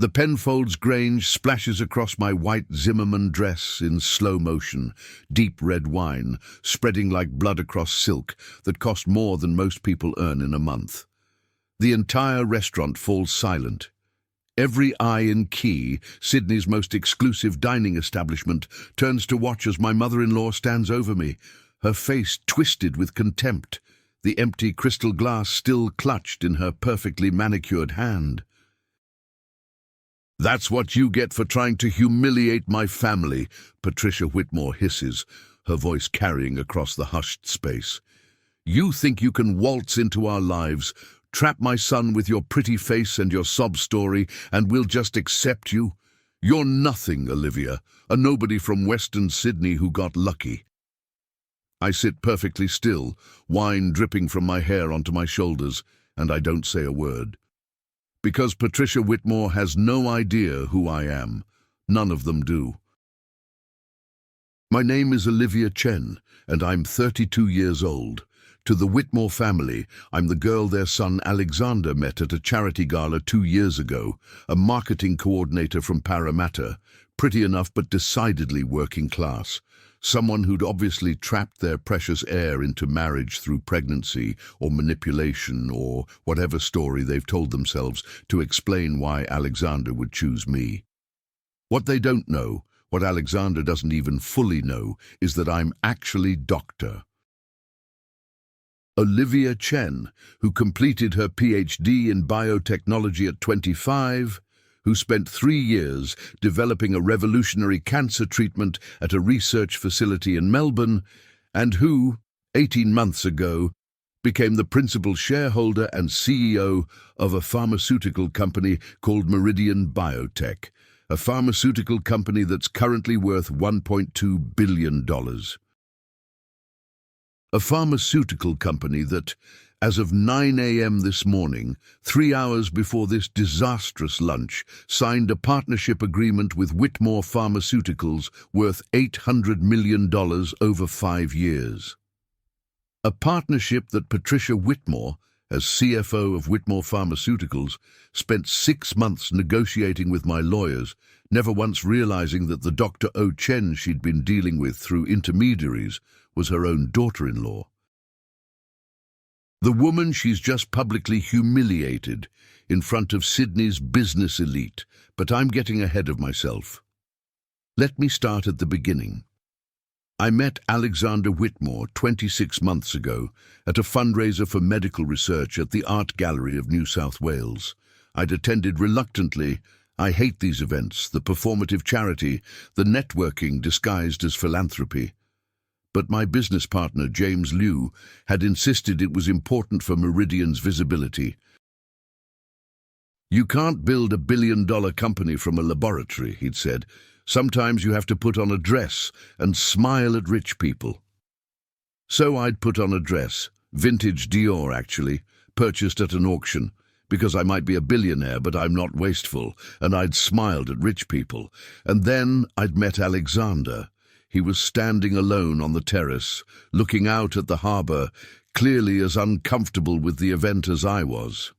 The Penfolds Grange splashes across my white Zimmermann dress in slow motion, deep red wine, spreading like blood across silk that cost more than most people earn in a month. The entire restaurant falls silent. Every eye in Key, Sydney's most exclusive dining establishment, turns to watch as my mother-in-law stands over me, her face twisted with contempt, the empty crystal glass still clutched in her perfectly manicured hand. "That's what you get for trying to humiliate my family," Patricia Whitmore hisses, her voice carrying across the hushed space. "You think you can waltz into our lives, trap my son with your pretty face and your sob story, and we'll just accept you? You're nothing, Olivia, a nobody from Western Sydney who got lucky." I sit perfectly still, wine dripping from my hair onto my shoulders, and I don't say a word. Because Patricia Whitmore has no idea who I am. None of them do. My name is Olivia Chen, and I'm 32 years old. To the Whitmore family, I'm the girl their son Alexander met at a charity gala 2 years ago, a marketing coordinator from Parramatta, pretty enough but decidedly working class. Someone who'd obviously trapped their precious heir into marriage through pregnancy or manipulation or whatever story they've told themselves to explain why Alexander would choose me. What they don't know, what Alexander doesn't even fully know, is that I'm actually Dr. Olivia Chen, who completed her PhD in biotechnology at 25, who spent 3 years developing a revolutionary cancer treatment at a research facility in Melbourne, and who, 18 months ago, became the principal shareholder and CEO of a pharmaceutical company called Meridian Biotech, a pharmaceutical company that's currently worth $1.2 billion. A pharmaceutical company that, as of 9 a.m. this morning, 3 hours before this disastrous lunch, signed a partnership agreement with Whitmore Pharmaceuticals worth $800 million over 5 years. A partnership that Patricia Whitmore, as CFO of Whitmore Pharmaceuticals, spent 6 months negotiating with my lawyers, never once realizing that the Dr. O. Chen she'd been dealing with through intermediaries was her own daughter-in-law. The woman she's just publicly humiliated in front of Sydney's business elite, but I'm getting ahead of myself. Let me start at the beginning. I met Alexander Whitmore 26 months ago at a fundraiser for medical research at the Art Gallery of New South Wales. I'd attended reluctantly. I hate these events, the performative charity, the networking disguised as philanthropy. But my business partner, James Liu, had insisted it was important for Meridian's visibility. "You can't build a billion-dollar company from a laboratory," he'd said. "Sometimes you have to put on a dress and smile at rich people." So I'd put on a dress, vintage Dior actually, purchased at an auction, because I might be a billionaire but I'm not wasteful, and I'd smiled at rich people. And then I'd met Alexander. He was standing alone on the terrace, looking out at the harbour, clearly as uncomfortable with the event as I was.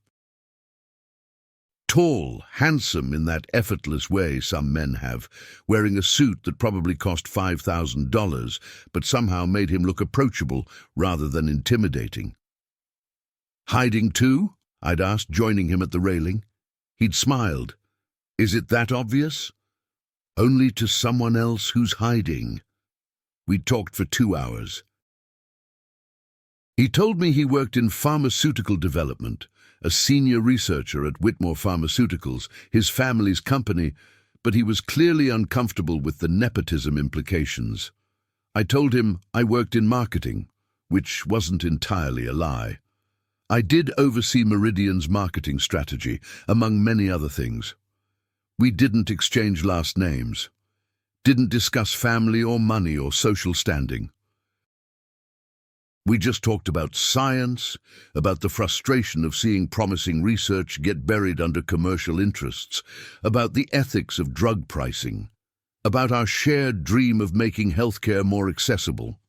Tall, handsome in that effortless way some men have, wearing a suit that probably cost $5,000, but somehow made him look approachable rather than intimidating. "Hiding too?" I'd asked, joining him at the railing. He'd smiled. "Is it that obvious?" "Only to someone else who's hiding." We talked for 2 hours. He told me he worked in pharmaceutical development, a senior researcher at Whitmore Pharmaceuticals, his family's company, but he was clearly uncomfortable with the nepotism implications. I told him I worked in marketing, which wasn't entirely a lie. I did oversee Meridian's marketing strategy, among many other things. We didn't exchange last names, didn't discuss family or money or social standing. We just talked about science, about the frustration of seeing promising research get buried under commercial interests, about the ethics of drug pricing, about our shared dream of making healthcare more accessible.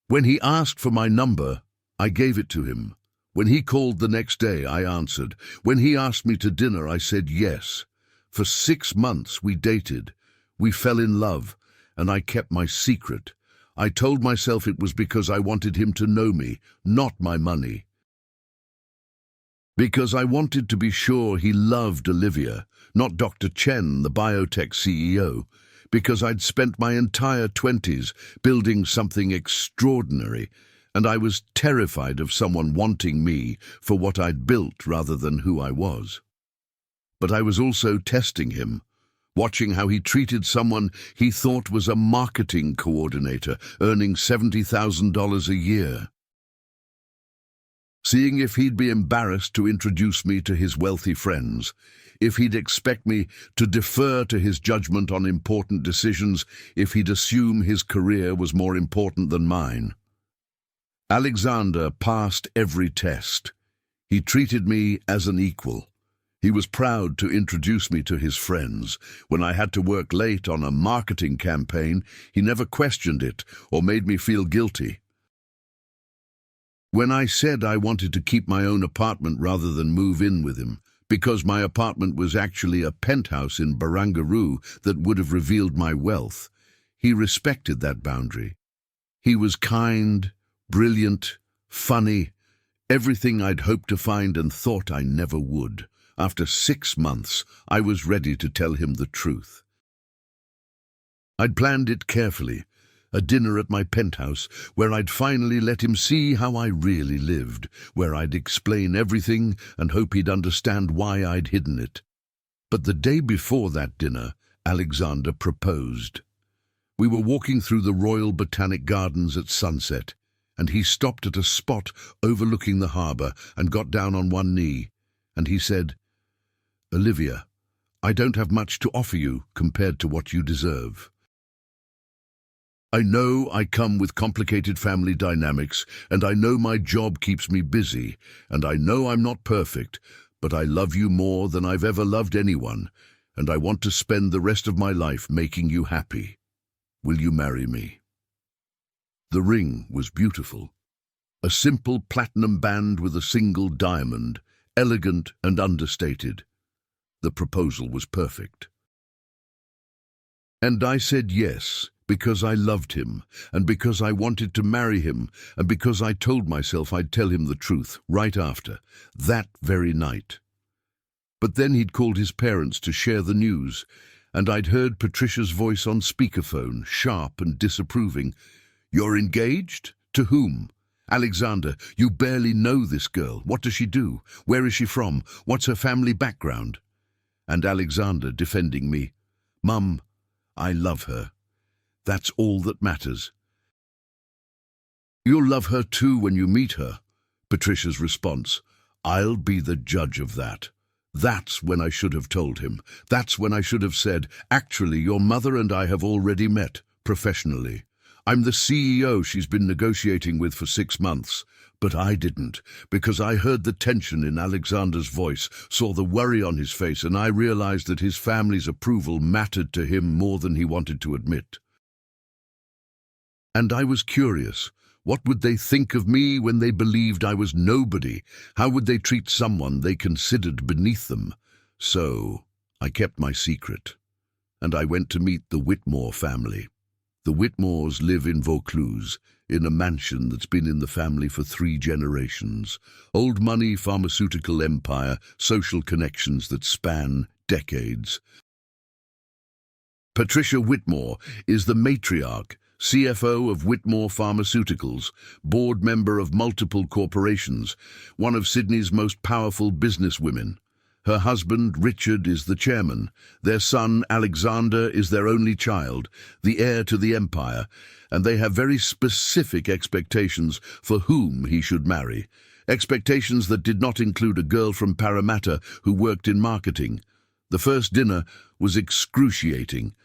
When he asked for my number, I gave it to him. When he called the next day, I answered. When he asked me to dinner, I said yes. For 6 months we dated. We fell in love, and I kept my secret. I told myself it was because I wanted him to know me, not my money. Because I wanted to be sure he loved Olivia, not Dr. Chen, the biotech CEO. Because I'd spent my entire 20s building something extraordinary, and I was terrified of someone wanting me for what I'd built rather than who I was. But I was also testing him, watching how he treated someone he thought was a marketing coordinator earning $70,000 a year. Seeing if he'd be embarrassed to introduce me to his wealthy friends, if he'd expect me to defer to his judgment on important decisions, if he'd assume his career was more important than mine. Alexander passed every test. He treated me as an equal. He was proud to introduce me to his friends. When I had to work late on a marketing campaign, he never questioned it or made me feel guilty. When I said I wanted to keep my own apartment rather than move in with him, because my apartment was actually a penthouse in Barangaroo that would have revealed my wealth, he respected that boundary. He was kind, brilliant, funny, everything I'd hoped to find and thought I never would. After 6 months, I was ready to tell him the truth. I'd planned it carefully, a dinner at my penthouse where I'd finally let him see how I really lived, where I'd explain everything and hope he'd understand why I'd hidden it. But the day before that dinner, Alexander proposed. We were walking through the Royal Botanic Gardens at sunset, and he stopped at a spot overlooking the harbour and got down on one knee, and he said, "Olivia, I don't have much to offer you compared to what you deserve. I know I come with complicated family dynamics, and I know my job keeps me busy, and I know I'm not perfect, but I love you more than I've ever loved anyone, and I want to spend the rest of my life making you happy. Will you marry me?" The ring was beautiful. A simple platinum band with a single diamond, elegant and understated. The proposal was perfect. And I said yes, because I loved him, and because I wanted to marry him, and because I told myself I'd tell him the truth right after, that very night. But then he'd called his parents to share the news, and I'd heard Patricia's voice on speakerphone, sharp and disapproving. "You're engaged? To whom? Alexander, you barely know this girl. What does she do? Where is she from? What's her family background?" And Alexander defending me. "Mum, I love her. That's all that matters." "You'll love her too when you meet her." Patricia's response. "I'll be the judge of that." That's when I should have told him. That's when I should have said, "Actually, your mother and I have already met, professionally. I'm the CEO she's been negotiating with for 6 months." But I didn't, because I heard the tension in Alexander's voice, saw the worry on his face, and I realized that his family's approval mattered to him more than he wanted to admit. And I was curious. What would they think of me when they believed I was nobody? How would they treat someone they considered beneath them? So I kept my secret, and I went to meet the Whitmore family. The Whitmores live in Vaucluse, in a mansion that's been in the family for 3 generations. Old money, pharmaceutical empire, social connections that span decades. Patricia Whitmore is the matriarch, CFO of Whitmore Pharmaceuticals, board member of multiple corporations, one of Sydney's most powerful businesswomen. Her husband, Richard, is the chairman. Their son, Alexander, is their only child, the heir to the empire, and they have very specific expectations for whom he should marry. Expectations that did not include a girl from Parramatta who worked in marketing. The first dinner was excruciating.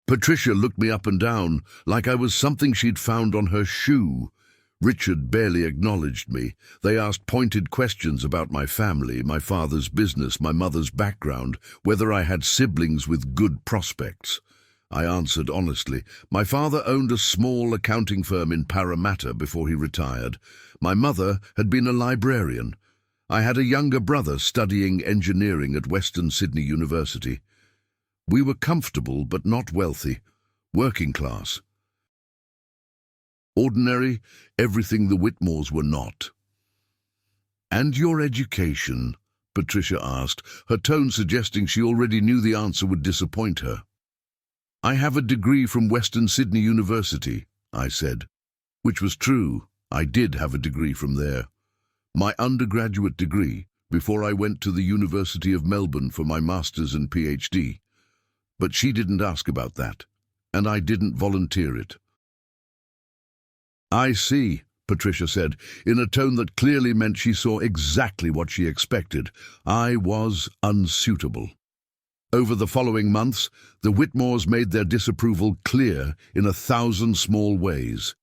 Patricia looked me up and down, like I was something she'd found on her shoe. Richard barely acknowledged me. They asked pointed questions about my family, my father's business, my mother's background, whether I had siblings with good prospects. I answered honestly. My father owned a small accounting firm in Parramatta before he retired. My mother had been a librarian. I had a younger brother studying engineering at Western Sydney University. We were comfortable but not wealthy, working class. Ordinary, everything the Whitmores were not. "And your education?" Patricia asked, her tone suggesting she already knew the answer would disappoint her. "I have a degree from Western Sydney University," I said. Which was true. I did have a degree from there. My undergraduate degree, before I went to the University of Melbourne for my master's and PhD. But she didn't ask about that, and I didn't volunteer it. "I see," Patricia said, in a tone that clearly meant she saw exactly what she expected. I was unsuitable. Over the following months, the Whitmores made their disapproval clear in 1,000 small ways.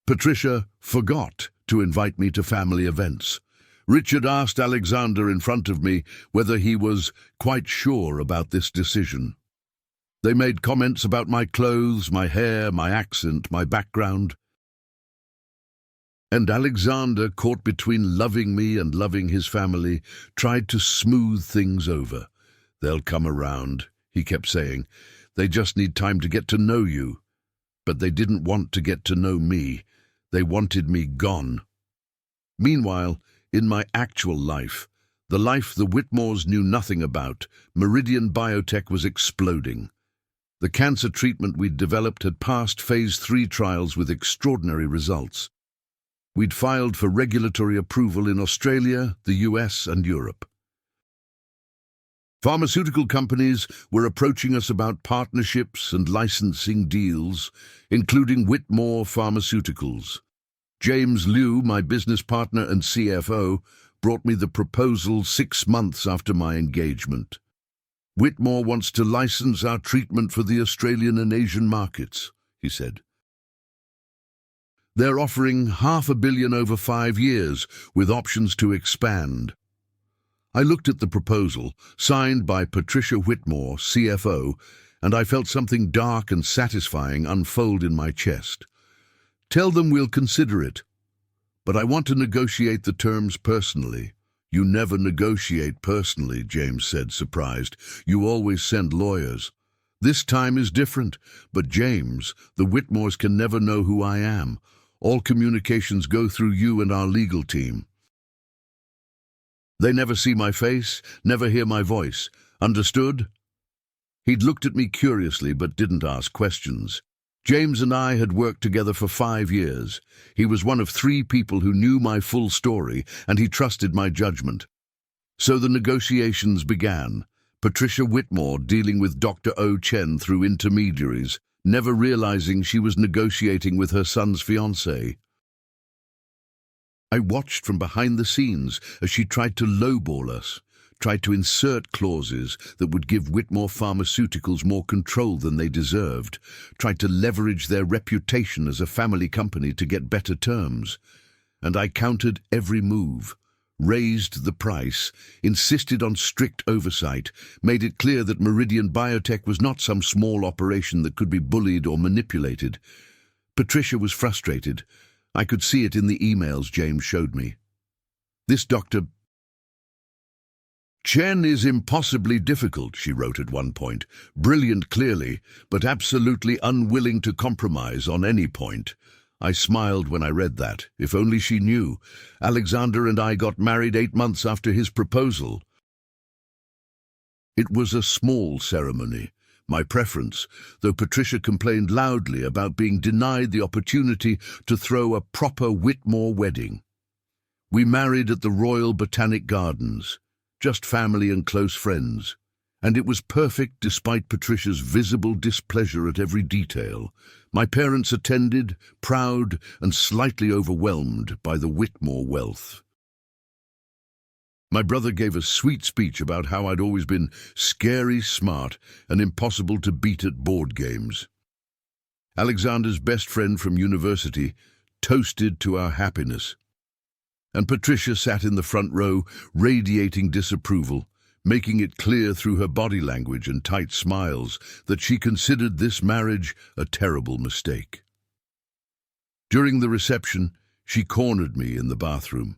Patricia forgot to invite me to family events. Richard asked Alexander in front of me whether he was quite sure about this decision. They made comments about my clothes, my hair, my accent, my background. And Alexander, caught between loving me and loving his family, tried to smooth things over. "They'll come around," he kept saying. "They just need time to get to know you." But they didn't want to get to know me. They wanted me gone. Meanwhile, in my actual life, the life the Whitmores knew nothing about, Meridian Biotech was exploding. The cancer treatment we'd developed had passed phase 3 trials with extraordinary results. We'd filed for regulatory approval in Australia, the US, and Europe. Pharmaceutical companies were approaching us about partnerships and licensing deals, including Whitmore Pharmaceuticals. James Liu, my business partner and CFO, brought me the proposal 6 months after my engagement. "Whitmore wants to license our treatment for the Australian and Asian markets," he said. "They're offering $500 million over 5 years, with options to expand." I looked at the proposal, signed by Patricia Whitmore, CFO, and I felt something dark and satisfying unfold in my chest. "Tell them we'll consider it. But I want to negotiate the terms personally." "You never negotiate personally," James said, surprised. "You always send lawyers." "This time is different. But James, the Whitmores can never know who I am. All communications go through you and our legal team. They never see my face, never hear my voice. Understood?" He'd looked at me curiously but didn't ask questions. James and I had worked together for 5 years. He was one of 3 people who knew my full story, and he trusted my judgment. So the negotiations began. Patricia Whitmore dealing with Dr. O. Chen through intermediaries, never realizing she was negotiating with her son's fiancé. I watched from behind the scenes as she tried to lowball us, tried to insert clauses that would give Whitmore Pharmaceuticals more control than they deserved, tried to leverage their reputation as a family company to get better terms. And I countered every move, raised the price, insisted on strict oversight, made it clear that Meridian Biotech was not some small operation that could be bullied or manipulated. Patricia was frustrated. I could see it in the emails James showed me. "This Dr. Chen is impossibly difficult," she wrote at one point. "Brilliant clearly, but absolutely unwilling to compromise on any point." I smiled when I read that. If only she knew. Alexander and I got married 8 months after his proposal. It was a small ceremony, my preference, though Patricia complained loudly about being denied the opportunity to throw a proper Whitmore wedding. We married at the Royal Botanic Gardens, just family and close friends, and it was perfect despite Patricia's visible displeasure at every detail. My parents attended, proud and slightly overwhelmed by the Whitmore wealth. My brother gave a sweet speech about how I'd always been scary smart and impossible to beat at board games. Alexander's best friend from university toasted to our happiness. And Patricia sat in the front row, radiating disapproval, making it clear through her body language and tight smiles that she considered this marriage a terrible mistake. During the reception, she cornered me in the bathroom.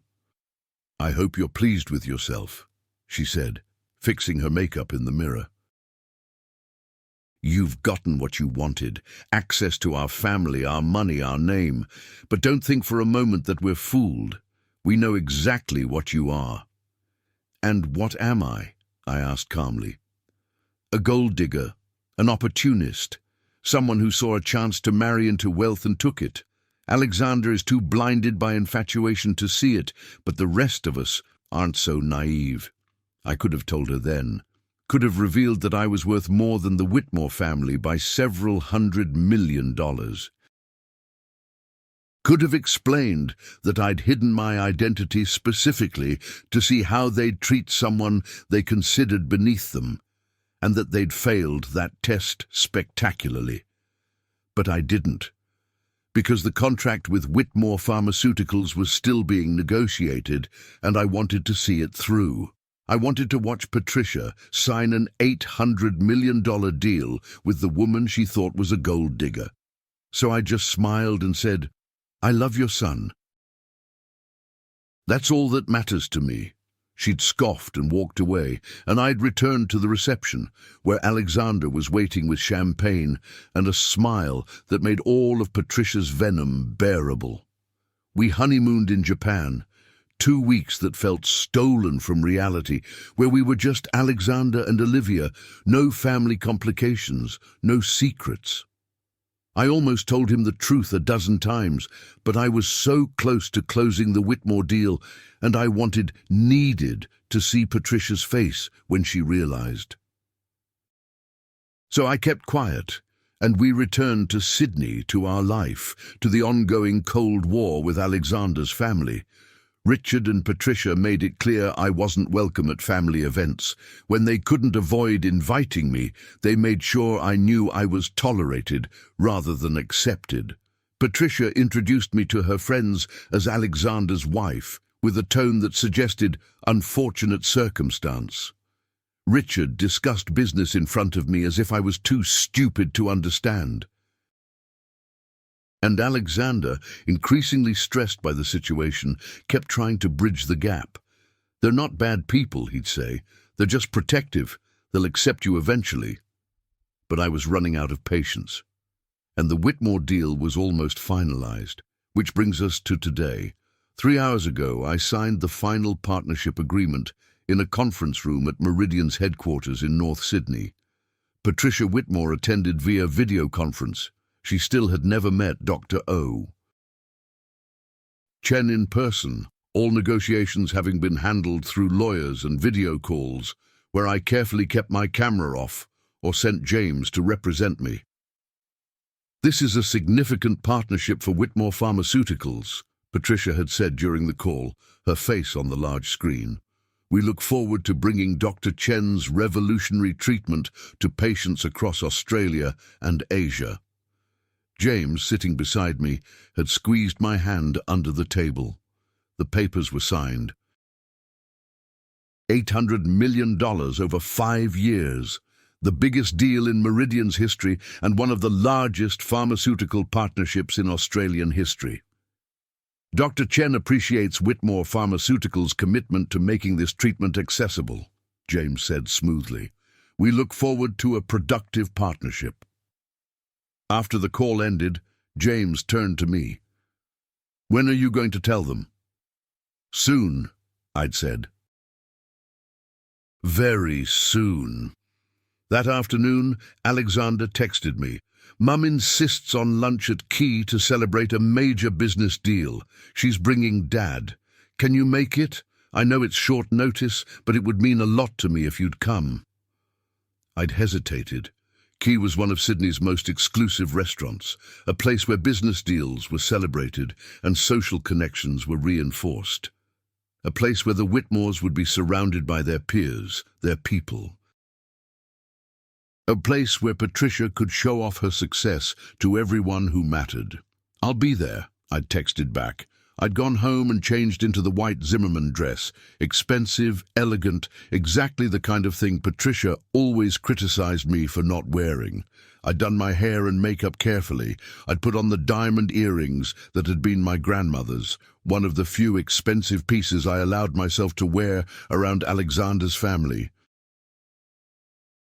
"I hope you're pleased with yourself," she said, fixing her makeup in the mirror. "You've gotten what you wanted, access to our family, our money, our name. But don't think for a moment that we're fooled. We know exactly what you are." "And what am I?" I asked calmly. "A gold digger, an opportunist, someone who saw a chance to marry into wealth and took it. Alexander is too blinded by infatuation to see it, but the rest of us aren't so naive." I could have told her then, could have revealed that I was worth more than the Whitmore family by several $100 million. Could have explained that I'd hidden my identity specifically to see how they'd treat someone they considered beneath them, and that they'd failed that test spectacularly. But I didn't, because the contract with Whitmore Pharmaceuticals was still being negotiated, and I wanted to see it through. I wanted to watch Patricia sign an $800 million deal with the woman she thought was a gold digger. So I just smiled and said, "I love your son. That's all that matters to me." She'd scoffed and walked away, and I'd returned to the reception, where Alexander was waiting with champagne and a smile that made all of Patricia's venom bearable. We honeymooned in Japan, 2 weeks that felt stolen from reality, where we were just Alexander and Olivia, no family complications, no secrets. I almost told him the truth a dozen times, but I was so close to closing the Whitmore deal, and I needed to see Patricia's face when she realized. So I kept quiet, and we returned to Sydney, to our life, to the ongoing Cold War with Alexander's family. Richard and Patricia made it clear I wasn't welcome at family events. When they couldn't avoid inviting me, they made sure I knew I was tolerated rather than accepted. Patricia introduced me to her friends as Alexander's wife, with a tone that suggested unfortunate circumstance. Richard discussed business in front of me as if I was too stupid to understand. And Alexander, increasingly stressed by the situation, kept trying to bridge the gap. "They're not bad people," he'd say. "They're just protective. They'll accept you eventually." But I was running out of patience. And the Whitmore deal was almost finalized, which brings us to today. 3 hours ago, I signed the final partnership agreement in a conference room at Meridian's headquarters in North Sydney. Patricia Whitmore attended via video conference. She still had never met Dr. O. Chen in person, all negotiations having been handled through lawyers and video calls, where I carefully kept my camera off or sent James to represent me. "This is a significant partnership for Whitmore Pharmaceuticals," Patricia had said during the call, her face on the large screen. "We look forward to bringing Dr. Chen's revolutionary treatment to patients across Australia and Asia." James, sitting beside me, had squeezed my hand under the table. The papers were signed. $800 million over 5 years. The biggest deal in Meridian's history and one of the largest pharmaceutical partnerships in Australian history. "Dr. Chen appreciates Whitmore Pharmaceuticals' commitment to making this treatment accessible," James said smoothly. "We look forward to a productive partnership." After the call ended, James turned to me. "When are you going to tell them?" "Soon," I'd said. Very soon. That afternoon, Alexander texted me. "Mum insists on lunch at Key to celebrate a major business deal. She's bringing Dad. Can you make it? I know it's short notice, but it would mean a lot to me if you'd come." I'd hesitated. Key was one of Sydney's most exclusive restaurants, a place where business deals were celebrated and social connections were reinforced. A place where the Whitmores would be surrounded by their peers, their people. A place where Patricia could show off her success to everyone who mattered. "I'll be there," I'd texted back. I'd gone home and changed into the white Zimmermann dress, expensive, elegant, exactly the kind of thing Patricia always criticized me for not wearing. I'd done my hair and makeup carefully. I'd put on the diamond earrings that had been my grandmother's, one of the few expensive pieces I allowed myself to wear around Alexander's family.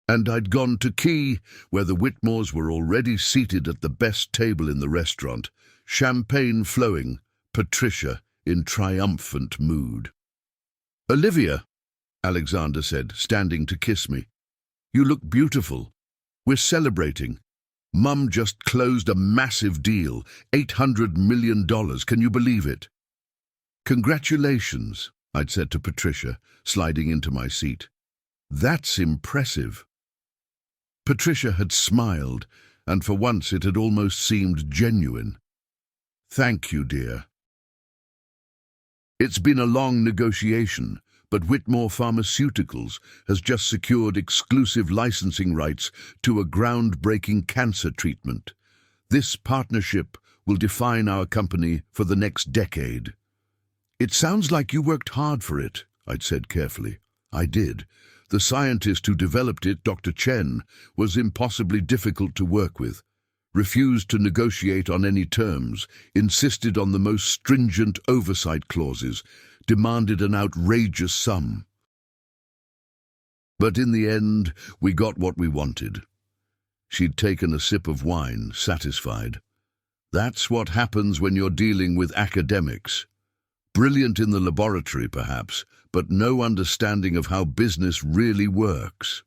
And I'd gone to Key, where the Whitmores were already seated at the best table in the restaurant, champagne flowing, Patricia in triumphant mood. "Olivia," Alexander said, standing to kiss me. "You look beautiful. We're celebrating. Mum just closed a massive deal, $800 million. Can you believe it?" "Congratulations," I'd said to Patricia, sliding into my seat. "That's impressive." Patricia had smiled, and for once it had almost seemed genuine. "Thank you, dear." It's been a long negotiation, but Whitmore Pharmaceuticals has just secured exclusive licensing rights to a groundbreaking cancer treatment. This partnership will define our company for the next decade. "It sounds like you worked hard for it," I'd said carefully. "I did. The scientist who developed it, Dr. Chen, was impossibly difficult to work with, refused to negotiate on any terms, insisted on the most stringent oversight clauses, demanded an outrageous sum. But in the end, we got what we wanted." She'd taken a sip of wine, satisfied. "That's what happens when you're dealing with academics. Brilliant in the laboratory, perhaps, but no understanding of how business really works."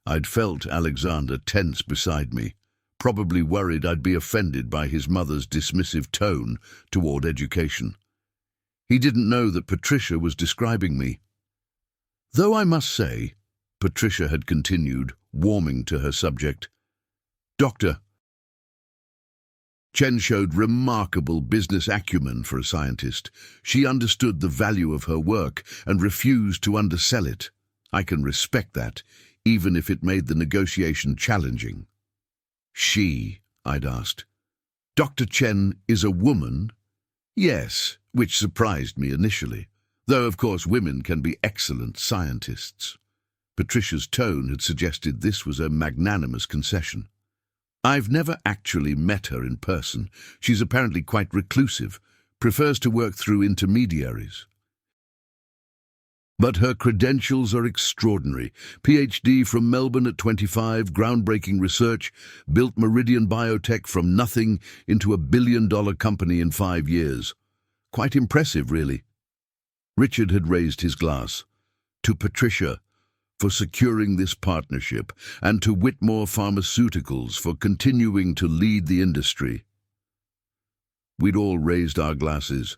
I'd felt Alexander tense beside me, probably worried I'd be offended by his mother's dismissive tone toward education. He didn't know that Patricia was describing me. "Though I must say," Patricia had continued, warming to her subject, "Doctor Chen showed remarkable business acumen for a scientist. She understood the value of her work and refused to undersell it. I can respect that, even if it made the negotiation challenging." "She?" I'd asked. "Dr. Chen is a woman?" "Yes," which surprised me initially, though of course women can be excellent scientists. Patricia's tone had suggested this was a magnanimous concession. "I've never actually met her in person. She's apparently quite reclusive, prefers to work through intermediaries. But her credentials are extraordinary. PhD from Melbourne at 25, groundbreaking research, built Meridian Biotech from nothing into a billion-dollar company in 5 years. Quite impressive, really." Richard had raised his glass. "To Patricia, for securing this partnership, and to Whitmore Pharmaceuticals for continuing to lead the industry." We'd all raised our glasses.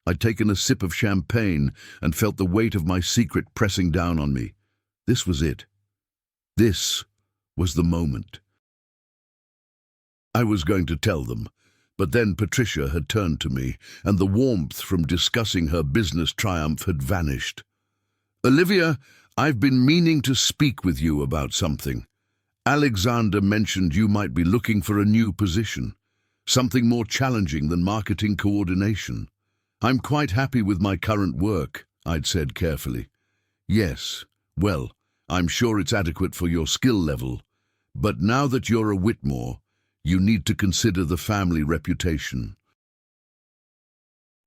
I'd taken a sip of champagne and felt the weight of my secret pressing down on me. This was it. This was the moment. I was going to tell them, but then Patricia had turned to me, and the warmth from discussing her business triumph had vanished. "Olivia, I've been meaning to speak with you about something. Alexander mentioned you might be looking for a new position, something more challenging than marketing coordination. I'm quite happy with my current work," I'd said carefully. "Yes, well, I'm sure it's adequate for your skill level, but now that you're a Whitmore, you need to consider the family reputation.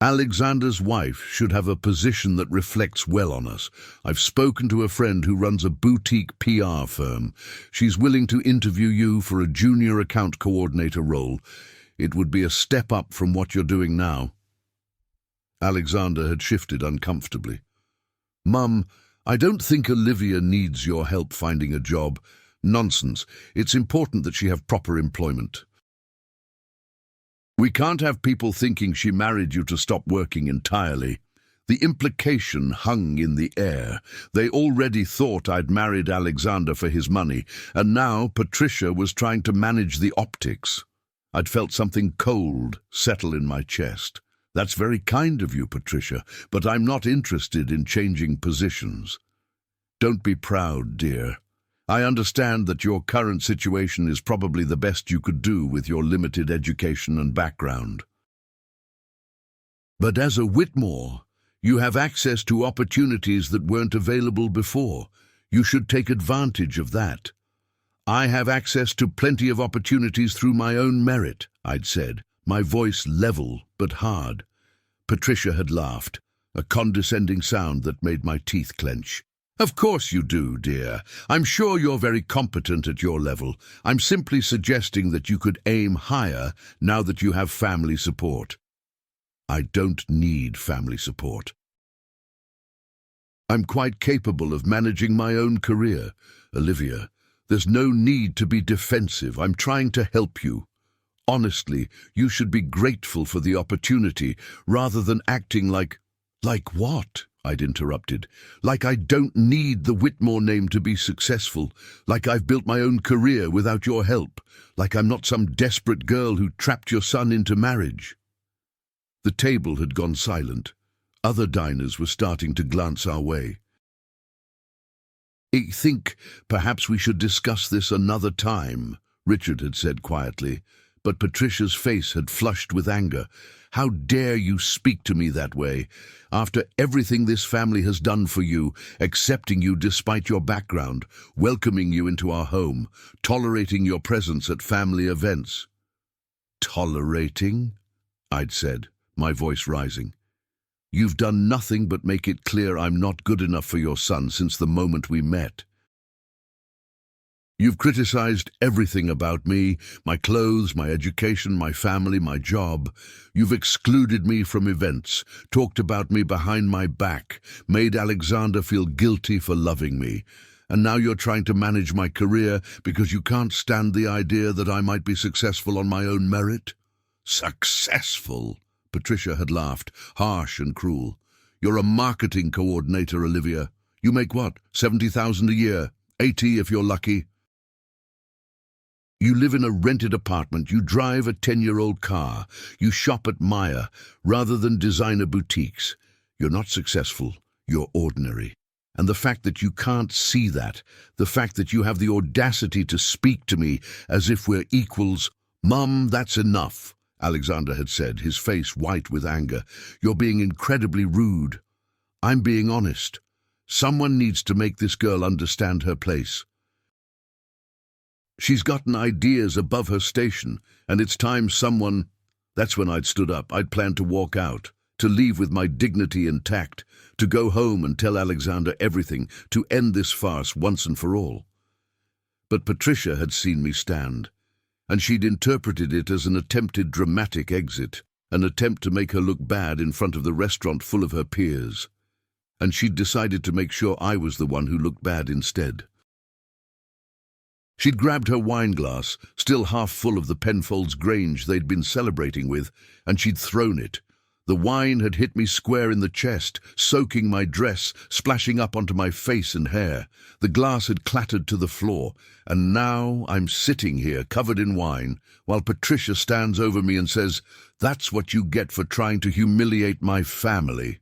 Alexander's wife should have a position that reflects well on us. I've spoken to a friend who runs a boutique PR firm. She's willing to interview you for a junior account coordinator role. It would be a step up from what you're doing now." Alexander had shifted uncomfortably. "Mum, I don't think Olivia needs your help finding a job. Nonsense. It's important that she have proper employment. We can't have people thinking she married you to stop working entirely." The implication hung in the air. They already thought I'd married Alexander for his money, and now Patricia was trying to manage the optics. I'd felt something cold settle in my chest. "That's very kind of you, Patricia, but I'm not interested in changing positions." "Don't be proud, dear. I understand that your current situation is probably the best you could do with your limited education and background. But as a Whitmore, you have access to opportunities that weren't available before. You should take advantage of that." "I have access to plenty of opportunities through my own merit," I'd said, my voice level but hard. Patricia had laughed, a condescending sound that made my teeth clench. Of course you do, dear. I'm sure you're very competent at your level. I'm simply suggesting that you could aim higher now that you have family support. I don't need family support. I'm quite capable of managing my own career, Olivia. There's no need to be defensive. I'm trying to help you. Honestly, you should be grateful for the opportunity rather than acting like... Like what? I'd interrupted. Like I don't need the Whitmore name to be successful. Like I've built my own career without your help. Like I'm not some desperate girl who trapped your son into marriage. The table had gone silent. Other diners were starting to glance our way. I think perhaps we should discuss this another time, Richard had said quietly, but Patricia's face had flushed with anger. How dare you speak to me that way? After everything this family has done for you, accepting you despite your background, welcoming you into our home, tolerating your presence at family events. Tolerating? I'd said, my voice rising. You've done nothing but make it clear I'm not good enough for your son since the moment we met. You've criticized everything about me, my clothes, my education, my family, my job. You've excluded me from events, talked about me behind my back, made Alexander feel guilty for loving me. And now you're trying to manage my career because you can't stand the idea that I might be successful on my own merit? Successful? Patricia had laughed, harsh and cruel. You're a marketing coordinator, Olivia. You make what, 70,000 a year? 80 if you're lucky. You live in a rented apartment, you drive a 10-year-old car, you shop at Maya rather than designer boutiques. You're not successful, you're ordinary. And the fact that you can't see that, the fact that you have the audacity to speak to me as if we're equals, Mum, that's enough, Alexander had said, his face white with anger. You're being incredibly rude. I'm being honest. Someone needs to make this girl understand her place. She's gotten ideas above her station, and it's time someone... That's when I'd stood up. I'd planned to walk out, to leave with my dignity intact, to go home and tell Alexander everything, to end this farce once and for all. But Patricia had seen me stand, and she'd interpreted it as an attempted dramatic exit, an attempt to make her look bad in front of the restaurant full of her peers. And she'd decided to make sure I was the one who looked bad instead. She'd grabbed her wine glass, still half full of the Penfolds Grange they'd been celebrating with, and she'd thrown it. The wine had hit me square in the chest, soaking my dress, splashing up onto my face and hair. The glass had clattered to the floor, and now I'm sitting here covered in wine, while Patricia stands over me and says, "That's what you get for trying to humiliate my family."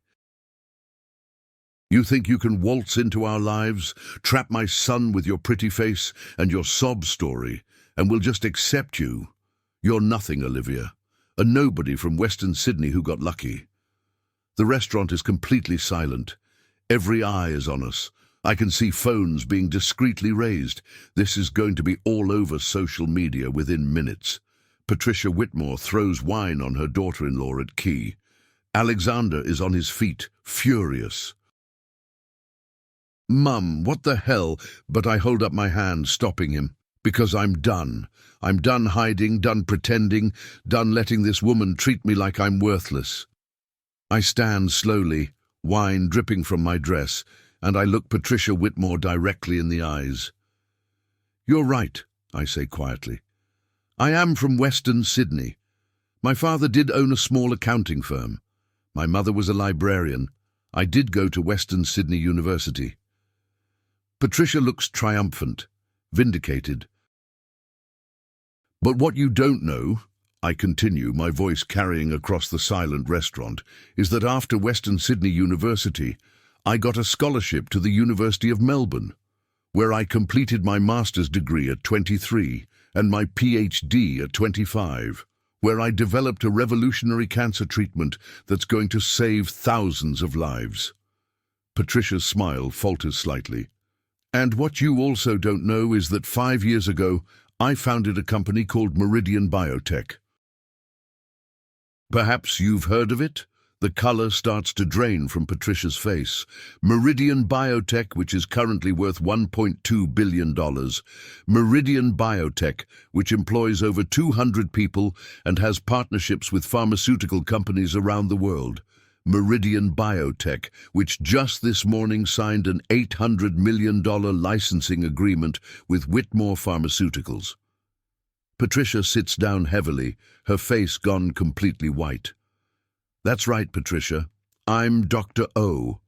You think you can waltz into our lives, trap my son with your pretty face and your sob story, and we'll just accept you? You're nothing, Olivia. A nobody from Western Sydney who got lucky. The restaurant is completely silent. Every eye is on us. I can see phones being discreetly raised. This is going to be all over social media within minutes. Patricia Whitmore throws wine on her daughter-in-law at Key. Alexander is on his feet, furious. Mum, what the hell? But I hold up my hand, stopping him. Because I'm done. I'm done hiding, done pretending, done letting this woman treat me like I'm worthless. I stand slowly, wine dripping from my dress, and I look Patricia Whitmore directly in the eyes. You're right, I say quietly. I am from Western Sydney. My father did own a small accounting firm. My mother was a librarian. I did go to Western Sydney University. Patricia looks triumphant, vindicated. But what you don't know, I continue, my voice carrying across the silent restaurant, is that after Western Sydney University, I got a scholarship to the University of Melbourne, where I completed my master's degree at 23 and my PhD at 25, where I developed a revolutionary cancer treatment that's going to save thousands of lives. Patricia's smile falters slightly. And what you also don't know is that 5 years ago, I founded a company called Meridian Biotech. Perhaps you've heard of it? The color starts to drain from Patricia's face. Meridian Biotech, which is currently worth $1.2 billion. Meridian Biotech, which employs over 200 people and has partnerships with pharmaceutical companies around the world. Meridian Biotech, which just this morning signed an $800 million licensing agreement with Whitmore Pharmaceuticals. Patricia sits down heavily, her face gone completely white. That's right, Patricia. I'm Dr. O.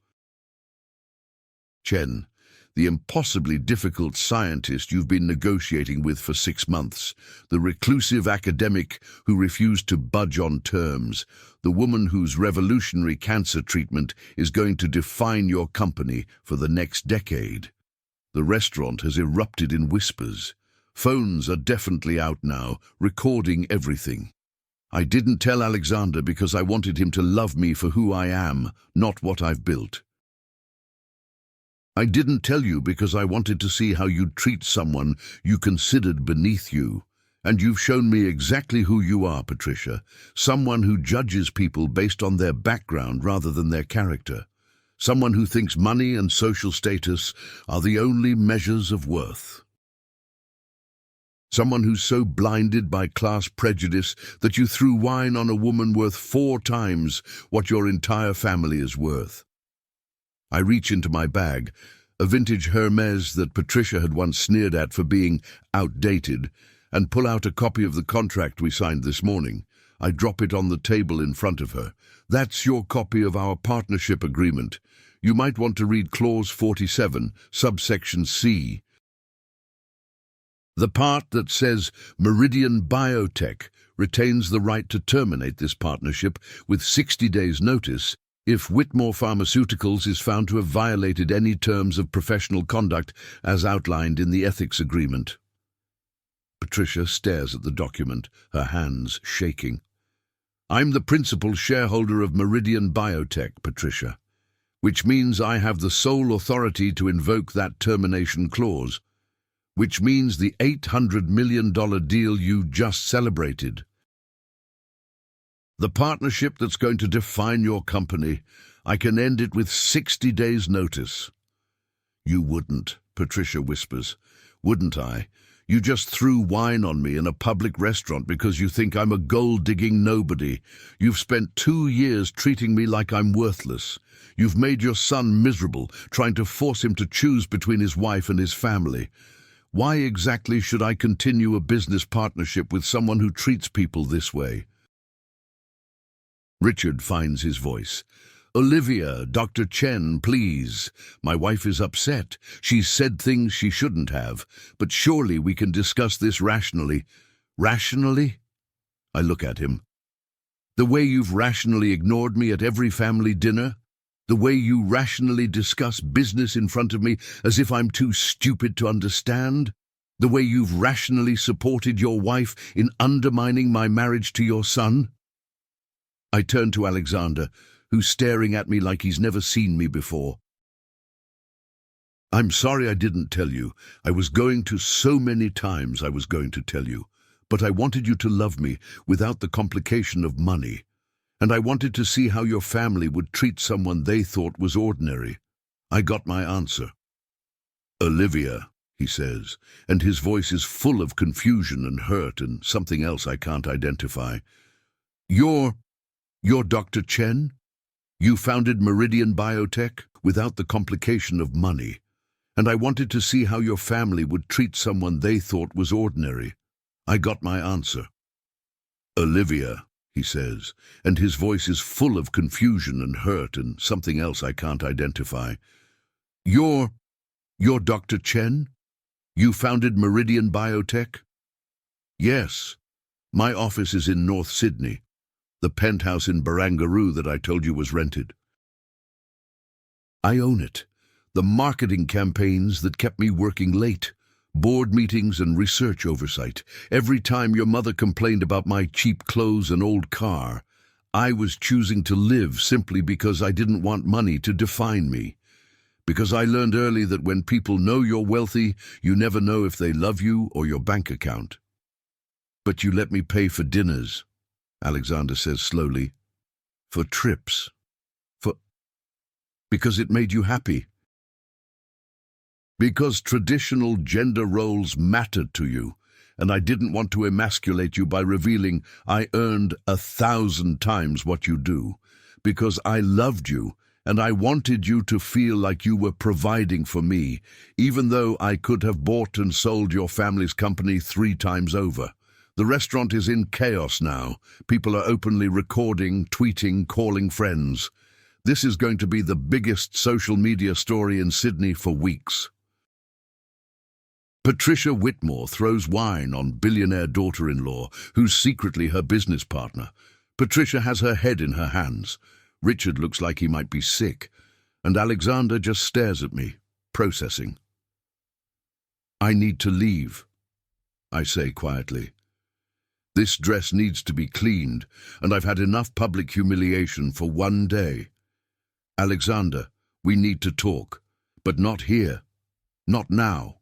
Chen, the impossibly difficult scientist you've been negotiating with for 6 months, the reclusive academic who refused to budge on terms, the woman whose revolutionary cancer treatment is going to define your company for the next decade. The restaurant has erupted in whispers. Phones are definitely out now, recording everything. I didn't tell Alexander because I wanted him to love me for who I am, not what I've built. I didn't tell you because I wanted to see how you'd treat someone you considered beneath you. And you've shown me exactly who you are, Patricia. Someone who judges people based on their background rather than their character. Someone who thinks money and social status are the only measures of worth. Someone who's so blinded by class prejudice that you threw wine on a woman worth 4 times what your entire family is worth. I reach into my bag, a vintage Hermes that Patricia had once sneered at for being outdated, and pull out a copy of the contract we signed this morning. I drop it on the table in front of her. That's your copy of our partnership agreement. You might want to read Clause 47, subsection C. The part that says Meridian Biotech retains the right to terminate this partnership with 60 days' notice if Whitmore Pharmaceuticals is found to have violated any terms of professional conduct as outlined in the ethics agreement. Patricia stares at the document, her hands shaking. I'm the principal shareholder of Meridian Biotech, Patricia, which means I have the sole authority to invoke that termination clause, which means the $800 million deal you just celebrated. The partnership that's going to define your company, I can end it with 60 days' notice. You wouldn't, Patricia whispers. Wouldn't I? You just threw wine on me in a public restaurant because you think I'm a gold-digging nobody. You've spent 2 years treating me like I'm worthless. You've made your son miserable, trying to force him to choose between his wife and his family. Why exactly should I continue a business partnership with someone who treats people this way? Richard finds his voice. Olivia, Dr. Chen, please. My wife is upset. She's said things she shouldn't have, but surely we can discuss this rationally. Rationally? I look at him. The way you've rationally ignored me at every family dinner? The way you rationally discuss business in front of me as if I'm too stupid to understand? The way you've rationally supported your wife in undermining my marriage to your son? I turn to Alexander, who's staring at me like he's never seen me before. I'm sorry I didn't tell you. I was going to so many times I was going to tell you. But I wanted you to love me without the complication of money. And I wanted to see how your family would treat someone they thought was ordinary. I got my answer. Olivia, he says, and his voice is full of confusion and hurt and something else I can't identify. You're Dr. Chen? You founded Meridian Biotech without the complication of money. And I wanted to see how your family would treat someone they thought was ordinary. I got my answer. Olivia, he says, and his voice is full of confusion and hurt and something else I can't identify. You're Dr. Chen? You founded Meridian Biotech? Yes. My office is in North Sydney, the penthouse in Barangaroo that I told you was rented. I own it. The marketing campaigns that kept me working late, board meetings and research oversight. Every time your mother complained about my cheap clothes and old car, I was choosing to live simply because I didn't want money to define me. Because I learned early that when people know you're wealthy, you never know if they love you or your bank account. But you let me pay for dinners, Alexander says slowly. For trips. For... Because it made you happy. Because traditional gender roles mattered to you, and I didn't want to emasculate you by revealing I earned 1,000 times what you do. Because I loved you, and I wanted you to feel like you were providing for me, even though I could have bought and sold your family's company 3 times over. The restaurant is in chaos now. People are openly recording, tweeting, calling friends. This is going to be the biggest social media story in Sydney for weeks. Patricia Whitmore throws wine on billionaire daughter-in-law, who's secretly her business partner. Patricia has her head in her hands. Richard looks like he might be sick, and Alexander just stares at me, processing. I need to leave, I say quietly. This dress needs to be cleaned, and I've had enough public humiliation for one day. Alexander, we need to talk, but not here, not now.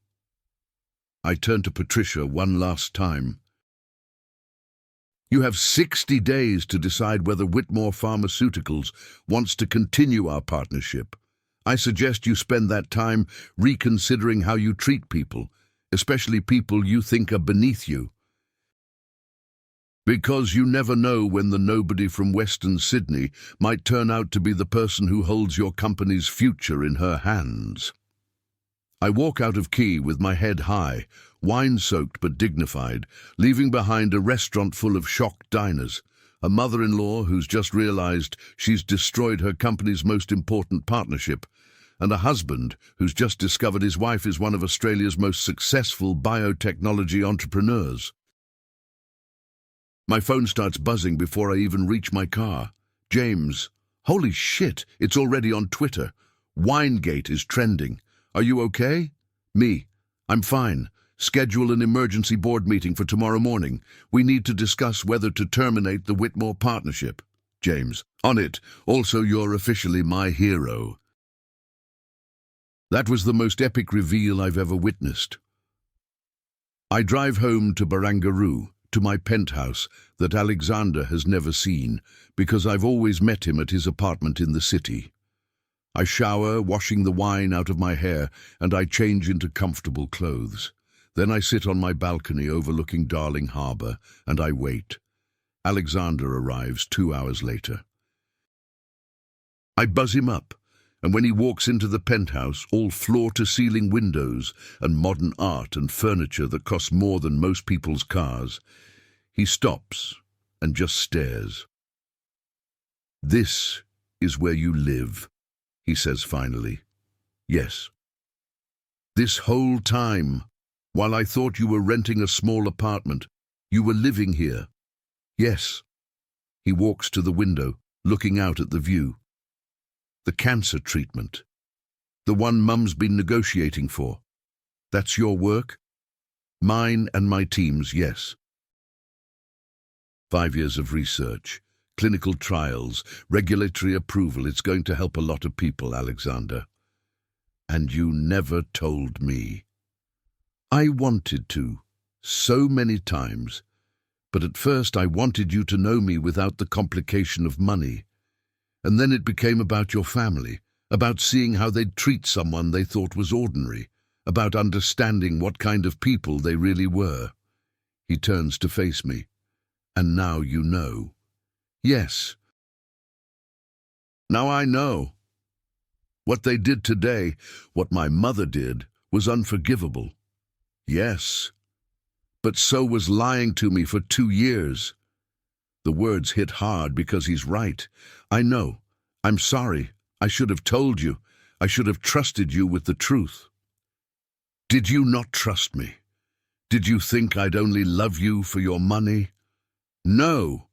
I turn to Patricia one last time. You have 60 days to decide whether Whitmore Pharmaceuticals wants to continue our partnership. I suggest you spend that time reconsidering how you treat people, especially people you think are beneath you. Because you never know when the nobody from Western Sydney might turn out to be the person who holds your company's future in her hands. I walk out of Quay with my head high, wine-soaked but dignified, leaving behind a restaurant full of shocked diners, a mother-in-law who's just realized she's destroyed her company's most important partnership, and a husband who's just discovered his wife is one of Australia's most successful biotechnology entrepreneurs. My phone starts buzzing before I even reach my car. James, holy shit, it's already on Twitter. Winegate is trending. Are you okay? Me, I'm fine. Schedule an emergency board meeting for tomorrow morning. We need to discuss whether to terminate the Whitmore partnership. James, on it. Also, you're officially my hero. That was the most epic reveal I've ever witnessed. I drive home to Barangaroo, to my penthouse that Alexander has never seen, because I've always met him at his apartment in the city. I shower, washing the wine out of my hair, and I change into comfortable clothes. Then I sit on my balcony overlooking Darling Harbour, and I wait. Alexander arrives 2 hours later. I buzz him up, and when he walks into the penthouse, all floor-to-ceiling windows and modern art and furniture that cost more than most people's cars, he stops and just stares. "This is where you live," he says finally. "Yes. This whole time, while I thought you were renting a small apartment, you were living here." "Yes." He walks to the window, looking out at the view. "The cancer treatment. The one Mum's been negotiating for. That's your work?" "Mine and my team's, yes." 5 years of research, clinical trials, regulatory approval. It's going to help a lot of people, Alexander. And you never told me. I wanted to, so many times, but at first I wanted you to know me without the complication of money. And then it became about your family, about seeing how they'd treat someone they thought was ordinary, about understanding what kind of people they really were. He turns to face me. "And now you know." "Yes. Now I know. What they did today, what my mother did, was unforgivable. Yes. But so was lying to me for 2 years. The words hit hard because he's right. I know. I'm sorry. I should have told you. I should have trusted you with the truth. Did you not trust me? Did you think I'd only love you for your money? No.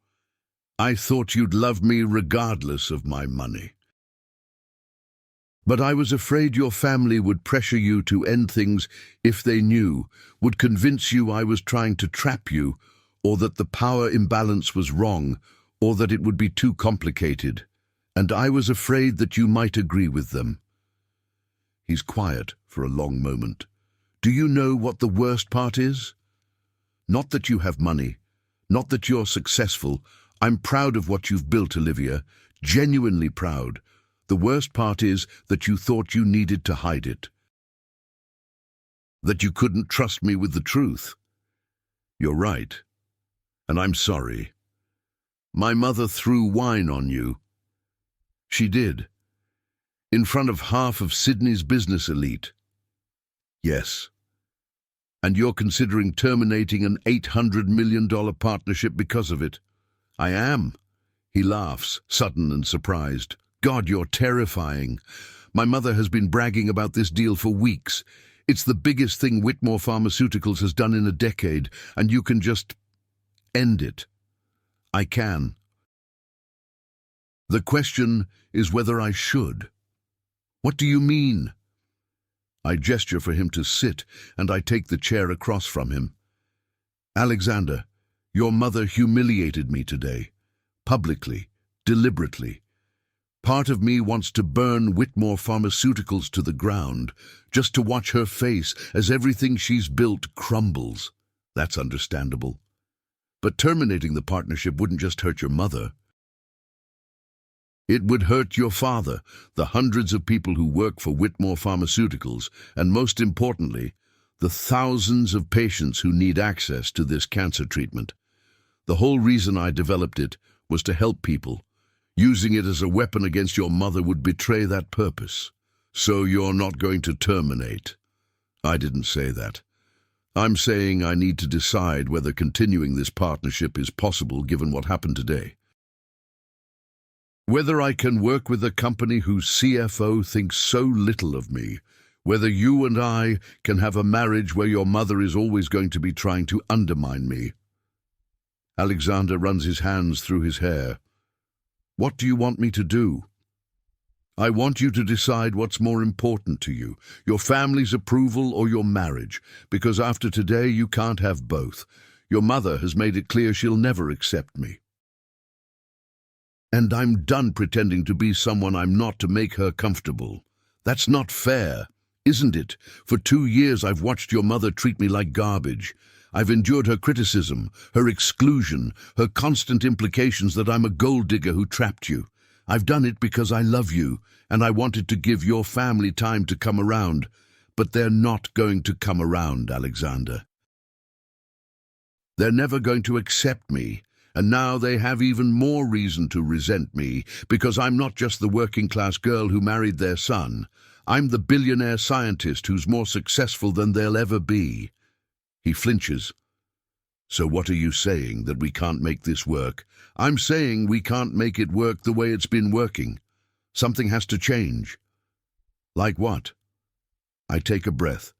I thought you'd love me regardless of my money. But I was afraid your family would pressure you to end things if they knew, would convince you I was trying to trap you, or that the power imbalance was wrong, or that it would be too complicated. And I was afraid that you might agree with them." He's quiet for a long moment. "Do you know what the worst part is? Not that you have money, not that you're successful. I'm proud of what you've built, Olivia. genuinely proud. The worst part is that you thought you needed to hide it, that you couldn't trust me with the truth. You're right, and I'm sorry. My mother threw wine on you. She did, in front of half of Sydney's business elite. Yes. And you're considering terminating an $800 million partnership because of it. I am. He laughs, sudden and surprised. God, you're terrifying. My mother has been bragging about this deal for weeks. It's the biggest thing Whitmore Pharmaceuticals has done in a decade, and you can just end it. I can. The question is whether I should. What do you mean? I gesture for him to sit, and I take the chair across from him. Alexander, your mother humiliated me today. Publicly, deliberately. Part of me wants to burn Whitmore Pharmaceuticals to the ground, just to watch her face as everything she's built crumbles. That's understandable. But terminating the partnership wouldn't just hurt your mother. It would hurt your father, the hundreds of people who work for Whitmore Pharmaceuticals, and most importantly, the thousands of patients who need access to this cancer treatment. The whole reason I developed it was to help people. Using it as a weapon against your mother would betray that purpose. So you're not going to terminate. I didn't say that. I'm saying I need to decide whether continuing this partnership is possible given what happened today. Whether I can work with a company whose CFO thinks so little of me, whether you and I can have a marriage where your mother is always going to be trying to undermine me. Alexander runs his hands through his hair. What do you want me to do? I want you to decide what's more important to you, your family's approval or your marriage, because after today you can't have both. Your mother has made it clear she'll never accept me. And I'm done pretending to be someone I'm not to make her comfortable. That's not fair, isn't it? For 2 years I've watched your mother treat me like garbage. I've endured her criticism, her exclusion, her constant implications that I'm a gold digger who trapped you. I've done it because I love you, and I wanted to give your family time to come around. But they're not going to come around, Alexander. They're never going to accept me. And now they have even more reason to resent me, because I'm not just the working-class girl who married their son. I'm the billionaire scientist who's more successful than they'll ever be. He flinches. So what are you saying, that we can't make this work? I'm saying we can't make it work the way it's been working. Something has to change. Like what? I take a breath.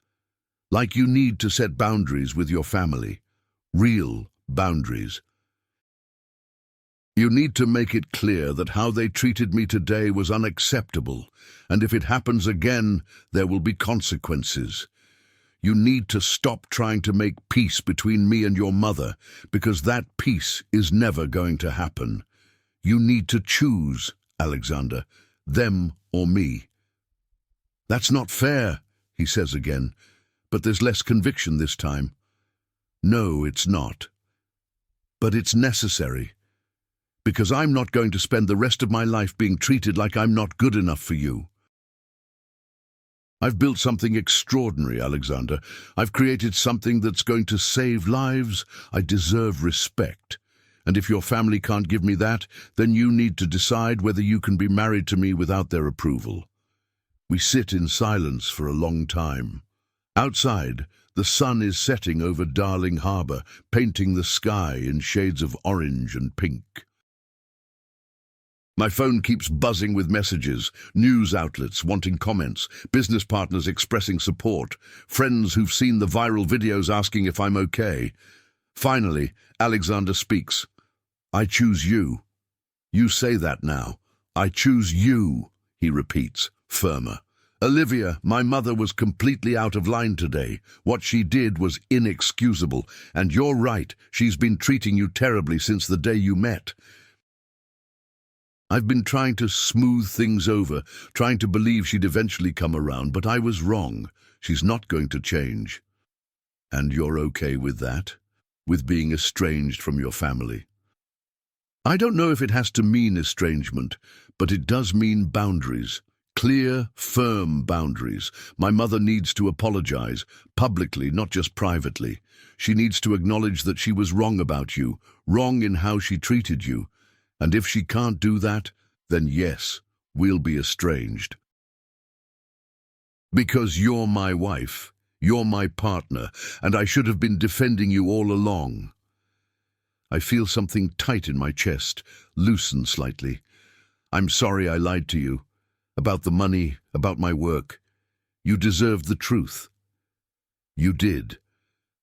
Like you need to set boundaries with your family. Real boundaries. You need to make it clear that how they treated me today was unacceptable, and if it happens again, there will be consequences. You need to stop trying to make peace between me and your mother, because that peace is never going to happen. You need to choose, Alexander, them or me. That's not fair, he says again, but there's less conviction this time. No, it's not. But it's necessary. Because I'm not going to spend the rest of my life being treated like I'm not good enough for you. I've built something extraordinary, Alexander. I've created something that's going to save lives. I deserve respect. And if your family can't give me that, then you need to decide whether you can be married to me without their approval. We sit in silence for a long time. Outside, the sun is setting over Darling Harbour, painting the sky in shades of orange and pink. My phone keeps buzzing with messages, news outlets wanting comments, business partners expressing support, friends who've seen the viral videos asking if I'm okay. Finally, Alexander speaks. I choose you. You say that now. I choose you, he repeats, firmer. Olivia, my mother was completely out of line today. What she did was inexcusable, and you're right, she's been treating you terribly since the day you met. I've been trying to smooth things over, trying to believe she'd eventually come around, but I was wrong. She's not going to change. And you're okay with that? With being estranged from your family? I don't know if it has to mean estrangement, but it does mean boundaries. Clear, firm boundaries. My mother needs to apologize, publicly, not just privately. She needs to acknowledge that she was wrong about you, wrong in how she treated you. And if she can't do that, then yes, we'll be estranged. Because you're my wife, you're my partner, and I should have been defending you all along. I feel something tight in my chest, loosen slightly. I'm sorry I lied to you. About the money, about my work. You deserved the truth. You did.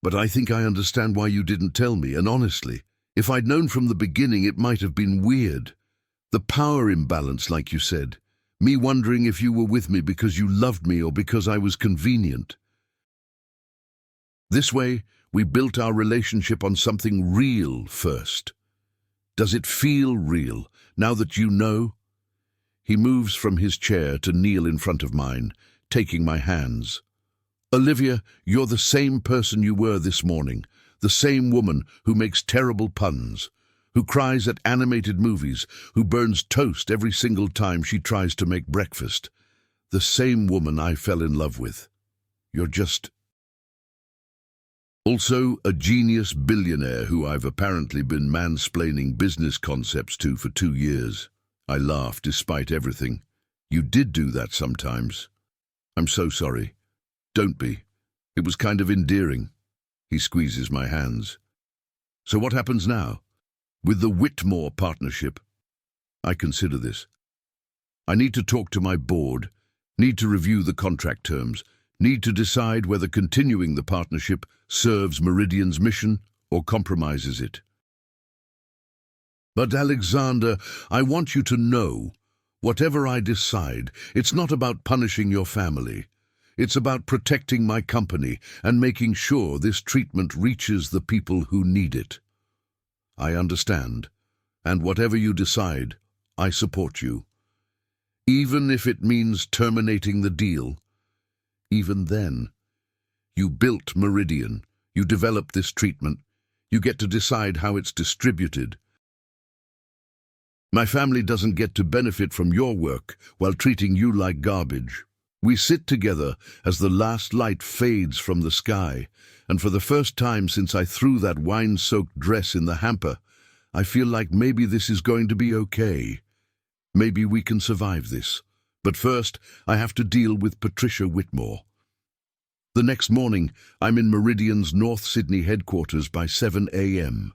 But I think I understand why you didn't tell me, and honestly, if I'd known from the beginning, it might have been weird. The power imbalance, like you said. Me wondering if you were with me because you loved me or because I was convenient. This way, we built our relationship on something real first. Does it feel real, now that you know? He moves from his chair to kneel in front of mine, taking my hands. Olivia, you're the same person you were this morning, the same woman who makes terrible puns, who cries at animated movies, who burns toast every single time she tries to make breakfast. The same woman I fell in love with. You're just... Also, a genius billionaire who I've apparently been mansplaining business concepts to for 2 years. I laugh despite everything. You did do that sometimes. I'm so sorry. Don't be. It was kind of endearing. He squeezes my hands. So what happens now? With the Whitmore partnership? I consider this. I need to talk to my board, need to review the contract terms, need to decide whether continuing the partnership serves Meridian's mission or compromises it. But Alexander, I want you to know, whatever I decide, it's not about punishing your family. It's about protecting my company and making sure this treatment reaches the people who need it. I understand, and whatever you decide, I support you. Even if it means terminating the deal. Even then, you built Meridian, you developed this treatment, you get to decide how it's distributed. My family doesn't get to benefit from your work while treating you like garbage. We sit together as the last light fades from the sky, and for the first time since I threw that wine-soaked dress in the hamper, I feel like maybe this is going to be okay. Maybe we can survive this. But first, I have to deal with Patricia Whitmore. The next morning, I'm in Meridian's North Sydney headquarters by 7 a.m.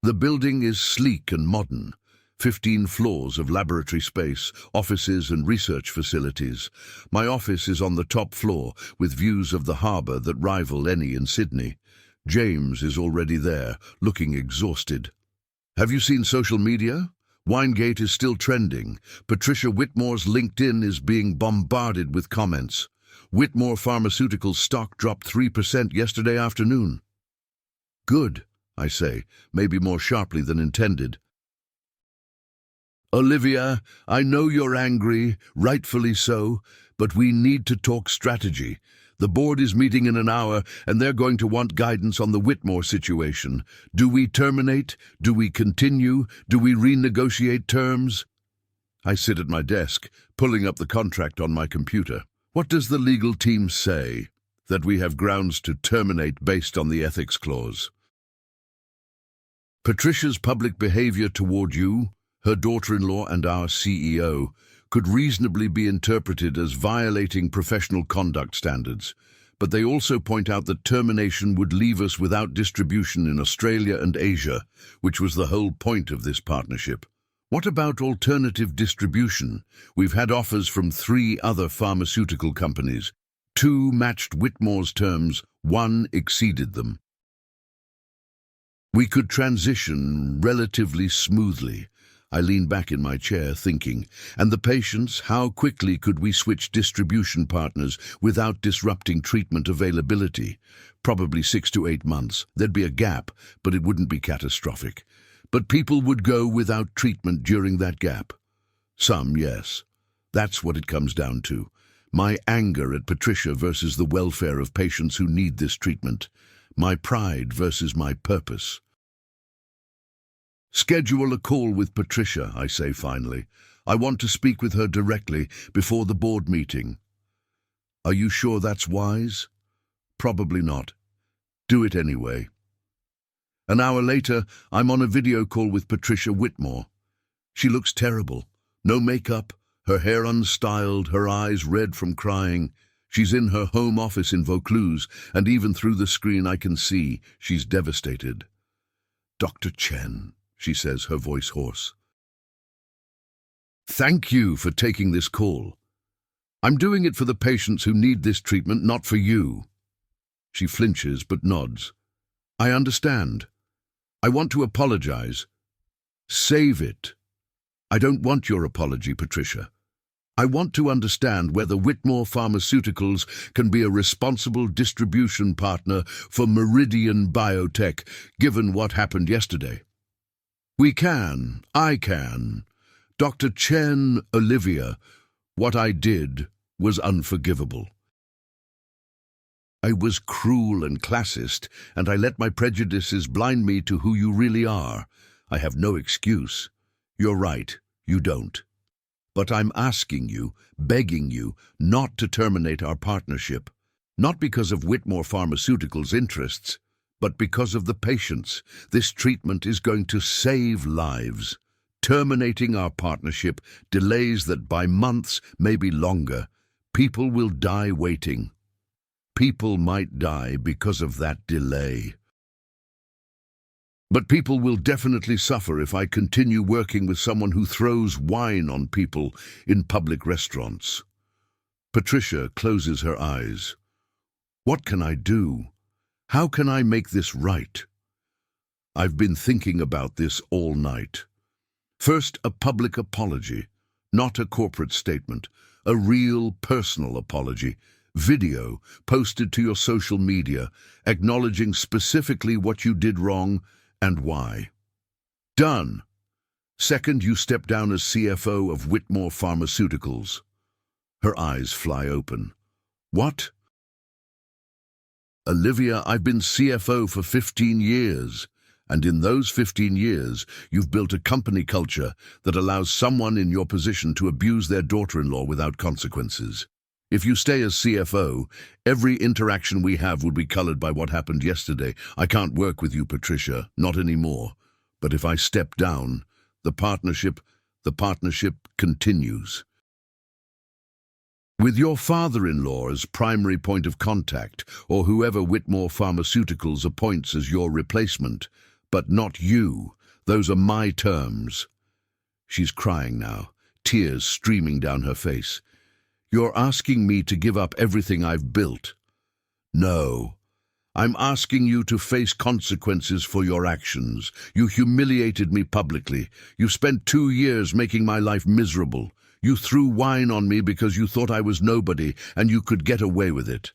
The building is sleek and modern, 15 floors of laboratory space, offices and research facilities. My office is on the top floor, with views of the harbour that rival any in Sydney. James is already there, looking exhausted. Have you seen social media? Winegate is still trending. Patricia Whitmore's LinkedIn is being bombarded with comments. Whitmore Pharmaceuticals stock dropped 3% yesterday afternoon. Good, I say, maybe more sharply than intended. Olivia, I know you're angry, rightfully so, but we need to talk strategy. The board is meeting in an hour, and they're going to want guidance on the Whitmore situation. Do we terminate? Do we continue? Do we renegotiate terms? I sit at my desk, pulling up the contract on my computer. What does the legal team say? That we have grounds to terminate based on the ethics clause. Patricia's public behavior toward you, her daughter-in-law and our CEO, could reasonably be interpreted as violating professional conduct standards, but they also point out that termination would leave us without distribution in Australia and Asia, which was the whole point of this partnership. What about alternative distribution? We've had offers from 3 other pharmaceutical companies. 2 matched Whitmore's terms, 1 exceeded them. We could transition relatively smoothly. I lean back in my chair thinking, and the patients, how quickly could we switch distribution partners without disrupting treatment availability? Probably 6 to 8 months. There'd be a gap, but it wouldn't be catastrophic. But people would go without treatment during that gap. Some, yes. That's what it comes down to. My anger at Patricia versus the welfare of patients who need this treatment. My pride versus my purpose. Schedule a call with Patricia, I say finally. I want to speak with her directly before the board meeting. Are you sure that's wise? Probably not. Do it anyway. An hour later, I'm on a video call with Patricia Whitmore. She looks terrible. No makeup, her hair unstyled, her eyes red from crying. She's in her home office in Vaucluse, and even through the screen I can see she's devastated. "Dr. Chen," she says, her voice hoarse. "Thank you for taking this call. I'm doing it for the patients who need this treatment, not for you." She flinches but nods. "I understand. I want to apologize." "Save it. I don't want your apology, Patricia. I want to understand whether Whitmore Pharmaceuticals can be a responsible distribution partner for Meridian Biotech, given what happened yesterday." "We can. I can. Dr. Chen, Olivia, what I did was unforgivable. I was cruel and classist, and I let my prejudices blind me to who you really are. I have no excuse. You're right, you don't. But I'm asking you, begging you, not to terminate our partnership. Not because of Whitmore Pharmaceuticals' interests, but because of the patients. This treatment is going to save lives. Terminating our partnership delays that by months, maybe longer. People will die waiting. People might die because of that delay. But people will definitely suffer if I continue working with someone who throws wine on people in public restaurants." Patricia closes her eyes. "What can I do? How can I make this right?" "I've been thinking about this all night. First, a public apology, not a corporate statement, a real personal apology. Video posted to your social media, acknowledging specifically what you did wrong and why. Done. Second, you step down as CFO of Whitmore Pharmaceuticals." Her eyes fly open. "What?" "Olivia, I've been CFO for 15 years, and in those 15 years, you've built a company culture that allows someone in your position to abuse their daughter-in-law without consequences. If you stay as CFO, every interaction we have will be colored by what happened yesterday. I can't work with you, Patricia, not anymore. But if I step down, the partnership continues. With your father-in-law as primary point of contact, or whoever Whitmore Pharmaceuticals appoints as your replacement, but not you. Those are my terms." She's crying now, tears streaming down her face. "You're asking me to give up everything I've built." "No. I'm asking you to face consequences for your actions. You humiliated me publicly. You spent 2 years making my life miserable. You threw wine on me because you thought I was nobody and you could get away with it.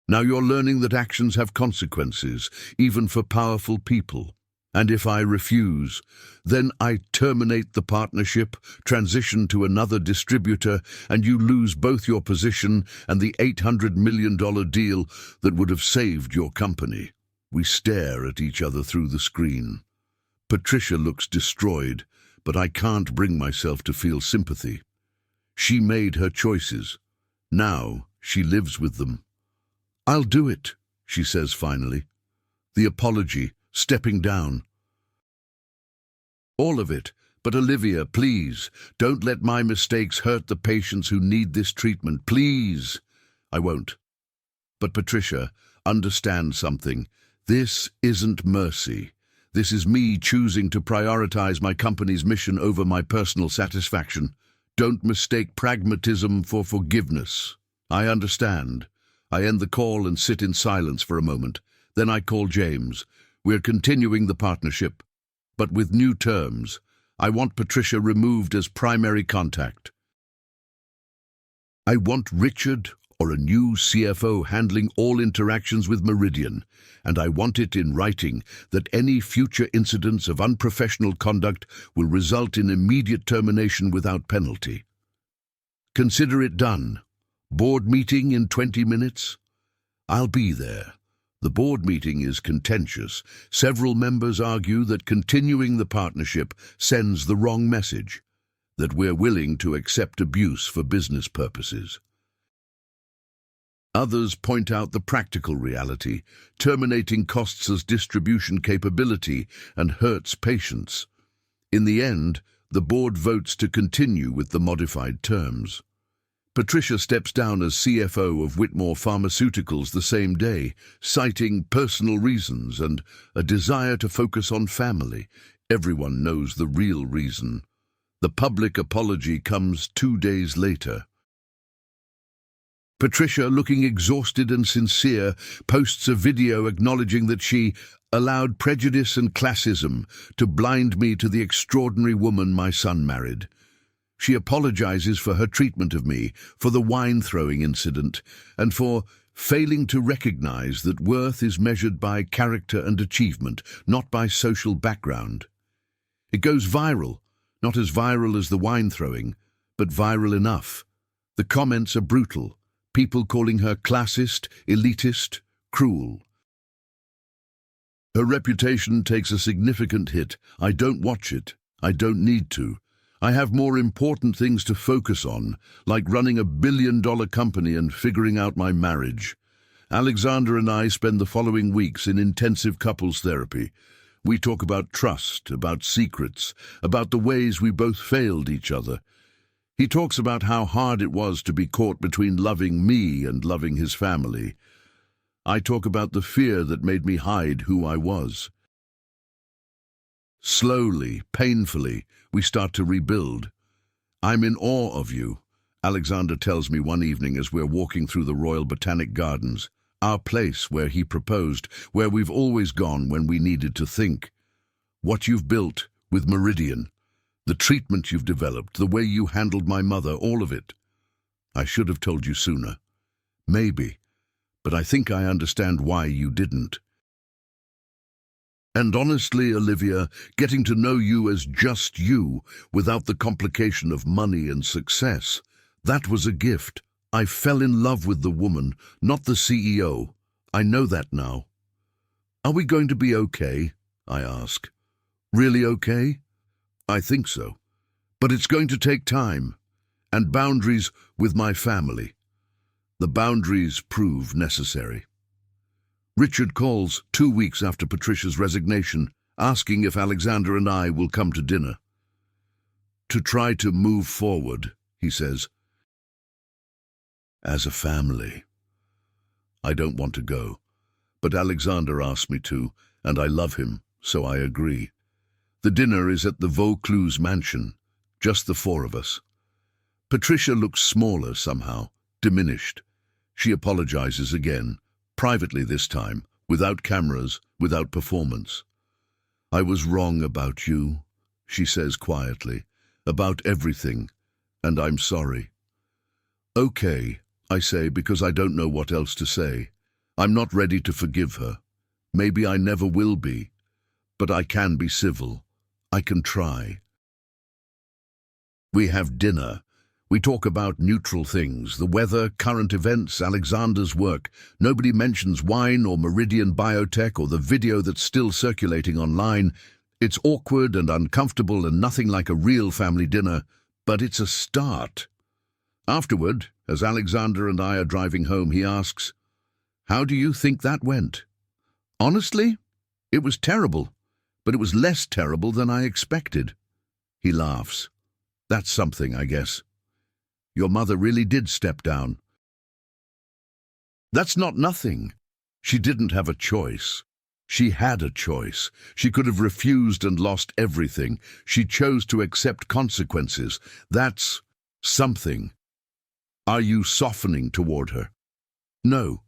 Now you're learning that actions have consequences, even for powerful people. And if I refuse, then I terminate the partnership, transition to another distributor, and you lose both your position and the $800 million deal that would have saved your company." We stare at each other through the screen. Patricia looks destroyed, but I can't bring myself to feel sympathy. She made her choices. Now she lives with them. "I'll do it," she says finally. The apology, stepping down. All of it. But Olivia, please, don't let my mistakes hurt the patients who need this treatment. Please. "I won't. But Patricia, understand something. This isn't mercy. This is me choosing to prioritize my company's mission over my personal satisfaction. Don't mistake pragmatism for forgiveness." "I understand." I end the call and sit in silence for a moment. Then I call James. We're continuing the partnership, but with new terms. I want Patricia removed as primary contact. I want Richard or a new CFO handling all interactions with Meridian, and I want it in writing that any future incidents of unprofessional conduct will result in immediate termination without penalty. Consider it done. Board meeting in 20 minutes? I'll be there. The board meeting is contentious. Several members argue that continuing the partnership sends the wrong message, that we're willing to accept abuse for business purposes. Others point out the practical reality. Terminating costs us distribution capability and hurts patients. In the end, the board votes to continue with the modified terms. Patricia steps down as CFO of Whitmore Pharmaceuticals the same day, citing personal reasons and a desire to focus on family. Everyone knows the real reason. The public apology comes 2 days later. Patricia, looking exhausted and sincere, posts a video acknowledging that she allowed prejudice and classism to blind me to the extraordinary woman my son married. She apologizes for her treatment of me, for the wine-throwing incident, and for failing to recognize that worth is measured by character and achievement, not by social background. It goes viral, not as viral as the wine-throwing, but viral enough. The comments are brutal, people calling her classist, elitist, cruel. Her reputation takes a significant hit. I don't watch it. I don't need to. I have more important things to focus on, like running $1 billion company and figuring out my marriage. Alexander and I spend the following weeks in intensive couples therapy. We talk about trust, about secrets, about the ways we both failed each other. He talks about how hard it was to be caught between loving me and loving his family. I talk about the fear that made me hide who I was. Slowly, painfully, we start to rebuild. I'm in awe of you, Alexander tells me one evening as we're walking through the Royal Botanic Gardens, our place where he proposed, where we've always gone when we needed to think. What you've built with Meridian, the treatment you've developed, the way you handled my mother, all of it. I should have told you sooner. Maybe, but I think I understand why you didn't. And honestly, Olivia, getting to know you as just you, without the complication of money and success, that was a gift. I fell in love with the woman, not the CEO. I know that now. Are we going to be okay? I ask. Really okay? I think so. But it's going to take time, and boundaries with my family. The boundaries prove necessary. Richard calls 2 weeks after Patricia's resignation, asking if Alexander and I will come to dinner. To try to move forward, he says. As a family. I don't want to go, but Alexander asked me to, and I love him, so I agree. The dinner is at the Vaucluse mansion, just the 4 of us. Patricia looks smaller somehow, diminished. She apologizes again, privately this time, without cameras, without performance. I was wrong about you, she says quietly, about everything, and I'm sorry. Okay, I say, because I don't know what else to say. I'm not ready to forgive her. Maybe I never will be, but I can be civil. I can try. We have dinner. We talk about neutral things, the weather, current events, Alexander's work. Nobody mentions wine or Meridian Biotech or the video that's still circulating online. It's awkward and uncomfortable and nothing like a real family dinner, but it's a start. Afterward, as Alexander and I are driving home, he asks, "How do you think that went?" Honestly, it was terrible, but it was less terrible than I expected. He laughs. That's something, I guess. Your mother really did step down. That's not nothing. She didn't have a choice. She had a choice. She could have refused and lost everything. She chose to accept consequences. That's something. Are you softening toward her? No,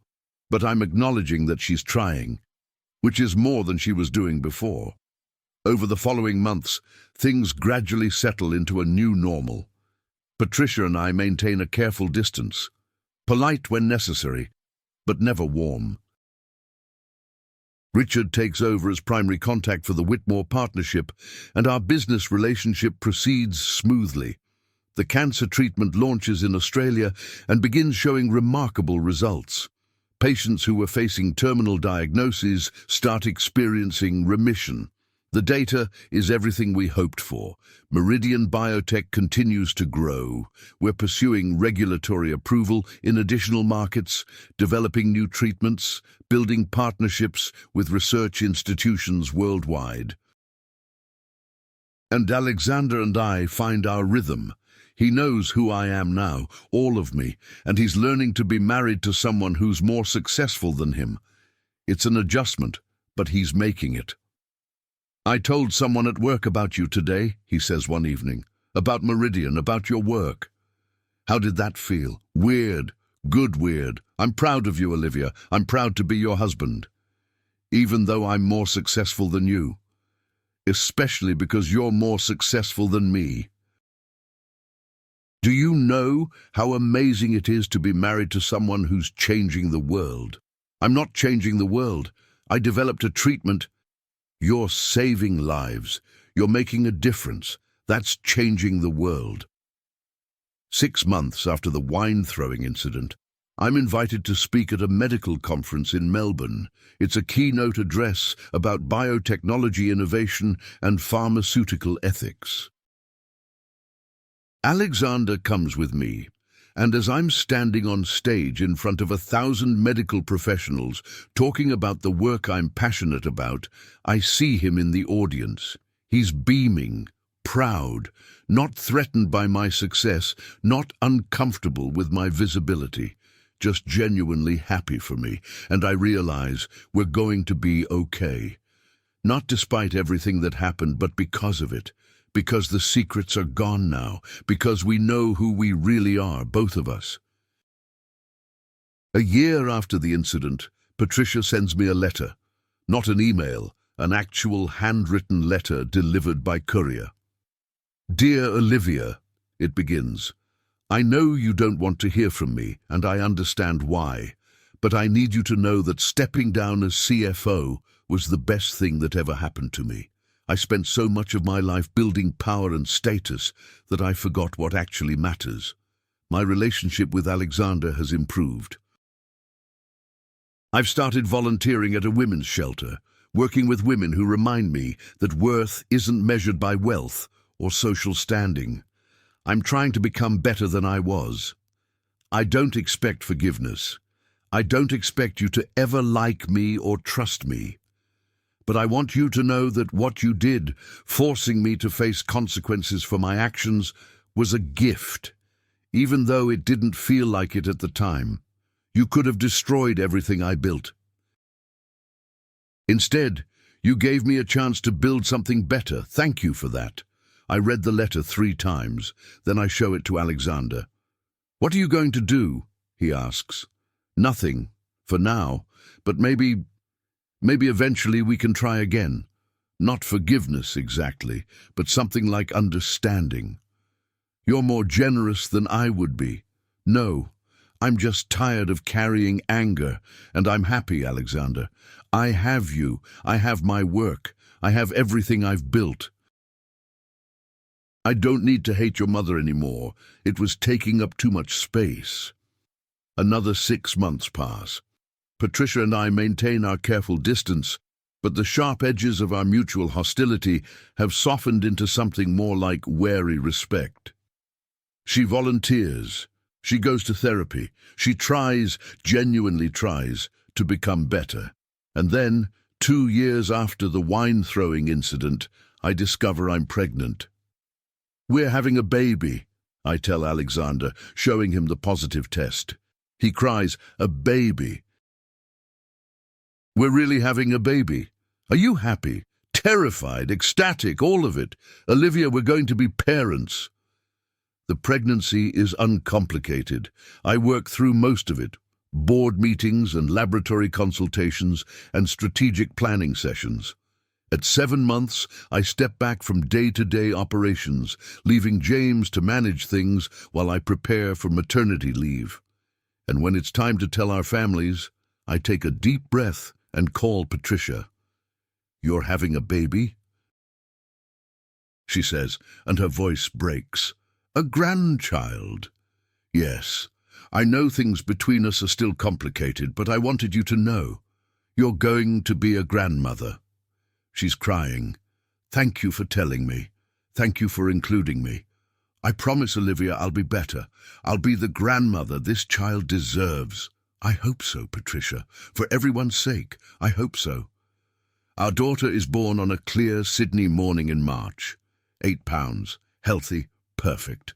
but I'm acknowledging that she's trying, which is more than she was doing before. Over the following months, things gradually settle into a new normal. Patricia and I maintain a careful distance, polite when necessary, but never warm. Richard takes over as primary contact for the Whitmore partnership, and our business relationship proceeds smoothly. The cancer treatment launches in Australia and begins showing remarkable results. Patients who were facing terminal diagnoses start experiencing remission. The data is everything we hoped for. Meridian Biotech continues to grow. We're pursuing regulatory approval in additional markets, developing new treatments, building partnerships with research institutions worldwide. And Alexander and I find our rhythm. He knows who I am now, all of me, and he's learning to be married to someone who's more successful than him. It's an adjustment, but he's making it. "I told someone at work about you today," he says one evening. "About Meridian, about your work." "How did that feel?" "Weird. Good weird. I'm proud of you, Olivia. I'm proud to be your husband. Even though I'm more successful than you. Especially because you're more successful than me. Do you know how amazing it is to be married to someone who's changing the world? I'm not changing the world. I developed a treatment. You're saving lives. You're making a difference. That's changing the world." 6 months after the wine-throwing incident, I'm invited to speak at a medical conference in Melbourne. It's a keynote address about biotechnology innovation and pharmaceutical ethics. Alexander comes with me, and as I'm standing on stage in front of 1,000 medical professionals talking about the work I'm passionate about, I see him in the audience. He's beaming, proud, not threatened by my success, not uncomfortable with my visibility, just genuinely happy for me, and I realize we're going to be okay. Not despite everything that happened, but because of it. Because the secrets are gone now, because we know who we really are, both of us. A year after the incident, Patricia sends me a letter. Not an email, an actual handwritten letter delivered by courier. "Dear Olivia," it begins, "I know you don't want to hear from me, and I understand why, but I need you to know that stepping down as CFO was the best thing that ever happened to me. I spent so much of my life building power and status that I forgot what actually matters. My relationship with Alexander has improved. I've started volunteering at a women's shelter, working with women who remind me that worth isn't measured by wealth or social standing. I'm trying to become better than I was. I don't expect forgiveness. I don't expect you to ever like me or trust me. But I want you to know that what you did, forcing me to face consequences for my actions, was a gift, even though it didn't feel like it at the time. You could have destroyed everything I built. Instead, you gave me a chance to build something better. Thank you for that." I read the letter 3 times, then I show it to Alexander. "What are you going to do?" he asks. "Nothing, for now, but maybe eventually we can try again. Not forgiveness exactly, but something like understanding. You're more generous than I would be. No, I'm just tired of carrying anger, and I'm happy, Alexander. I have you. I have my work. I have everything I've built. I don't need to hate your mother anymore. It was taking up too much space." Another 6 months pass. Patricia and I maintain our careful distance, but the sharp edges of our mutual hostility have softened into something more like wary respect. She volunteers. She goes to therapy. She tries, genuinely tries, to become better. And then, 2 years after the wine-throwing incident, I discover I'm pregnant. "We're having a baby," I tell Alexander, showing him the positive test. He cries, "A baby." "We're really having a baby. Are you happy? Terrified, ecstatic, all of it. Olivia, we're going to be parents." The pregnancy is uncomplicated. I work through most of it. Board meetings and laboratory consultations and strategic planning sessions. At 7 months, I step back from day-to-day operations, leaving James to manage things while I prepare for maternity leave. And when it's time to tell our families, I take a deep breath and call Patricia. "You're having a baby?" she says, and her voice breaks. "A grandchild." "Yes, I know things between us are still complicated, but I wanted you to know. You're going to be a grandmother." She's crying. "Thank you for telling me. Thank you for including me. I promise, Olivia, I'll be better. I'll be the grandmother this child deserves." "I hope so, Patricia. For everyone's sake, I hope so." Our daughter is born on a clear Sydney morning in March. 8 pounds, healthy, perfect.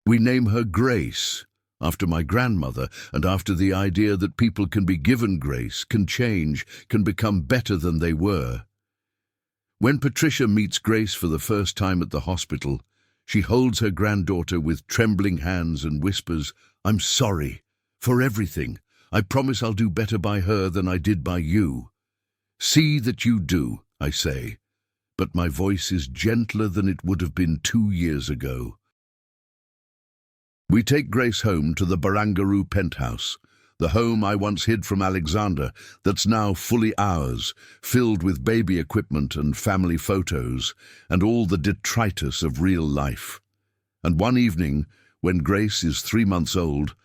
We name her Grace, after my grandmother, and after the idea that people can be given grace, can change, can become better than they were. When Patricia meets Grace for the first time at the hospital, she holds her granddaughter with trembling hands and whispers, "I'm sorry for everything. I promise I'll do better by her than I did by you." "See that you do," I say, but my voice is gentler than it would have been 2 years ago. We take Grace home to the Barangaroo penthouse, the home I once hid from Alexander that's now fully ours, filled with baby equipment and family photos, and all the detritus of real life. And one evening, when Grace is 3 months old,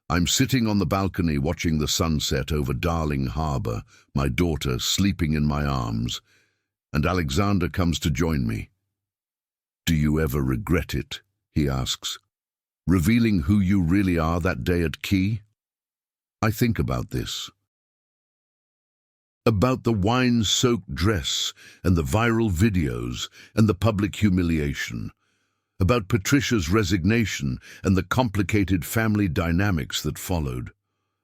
I'm sitting on the balcony watching the sunset over Darling Harbour, my daughter sleeping in my arms, and Alexander comes to join me. "Do you ever regret it?" he asks. "Revealing who you really are that day at Key?" I think about this. About the wine-soaked dress and the viral videos and the public humiliation. About Patricia's resignation and the complicated family dynamics that followed.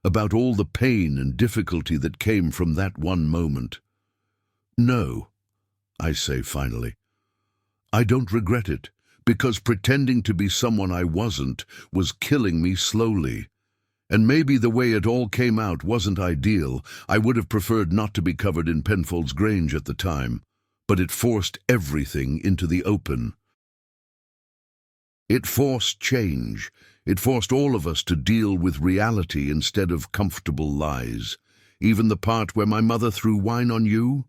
About all the pain and difficulty that came from that one moment. "No," I say finally. "I don't regret it, because pretending to be someone I wasn't was killing me slowly. And maybe the way it all came out wasn't ideal. I would have preferred not to be covered in Penfolds Grange at the time, but it forced everything into the open. It forced change. It forced all of us to deal with reality instead of comfortable lies. Even the part where my mother threw wine on you?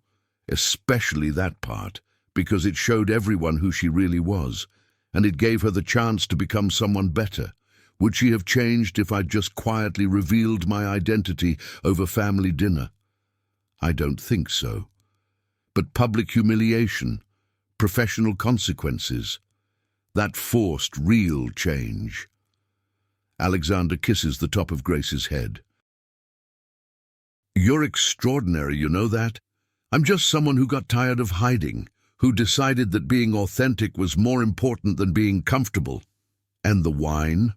Especially that part, because it showed everyone who she really was, and it gave her the chance to become someone better. Would she have changed if I'd just quietly revealed my identity over family dinner? I don't think so. But public humiliation, professional consequences, that forced real change. Alexander kisses the top of Grace's head. "You're extraordinary, you know that? I'm just someone who got tired of hiding, who decided that being authentic was more important than being comfortable. And the wine?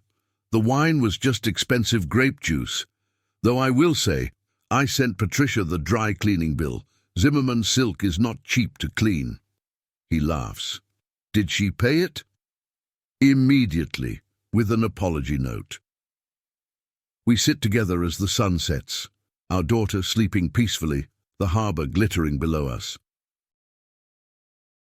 The wine was just expensive grape juice. Though I will say, I sent Patricia the dry cleaning bill. Zimmermann silk is not cheap to clean." He laughs. "Did she pay it?" "Immediately, with an apology note." We sit together as the sun sets, our daughter sleeping peacefully, the harbour glittering below us.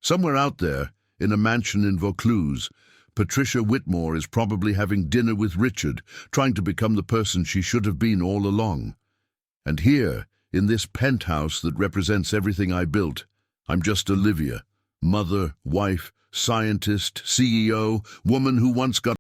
Somewhere out there, in a mansion in Vaucluse, Patricia Whitmore is probably having dinner with Richard, trying to become the person she should have been all along. And here, in this penthouse that represents everything I built, I'm just Olivia, mother, wife, scientist, CEO, woman who once got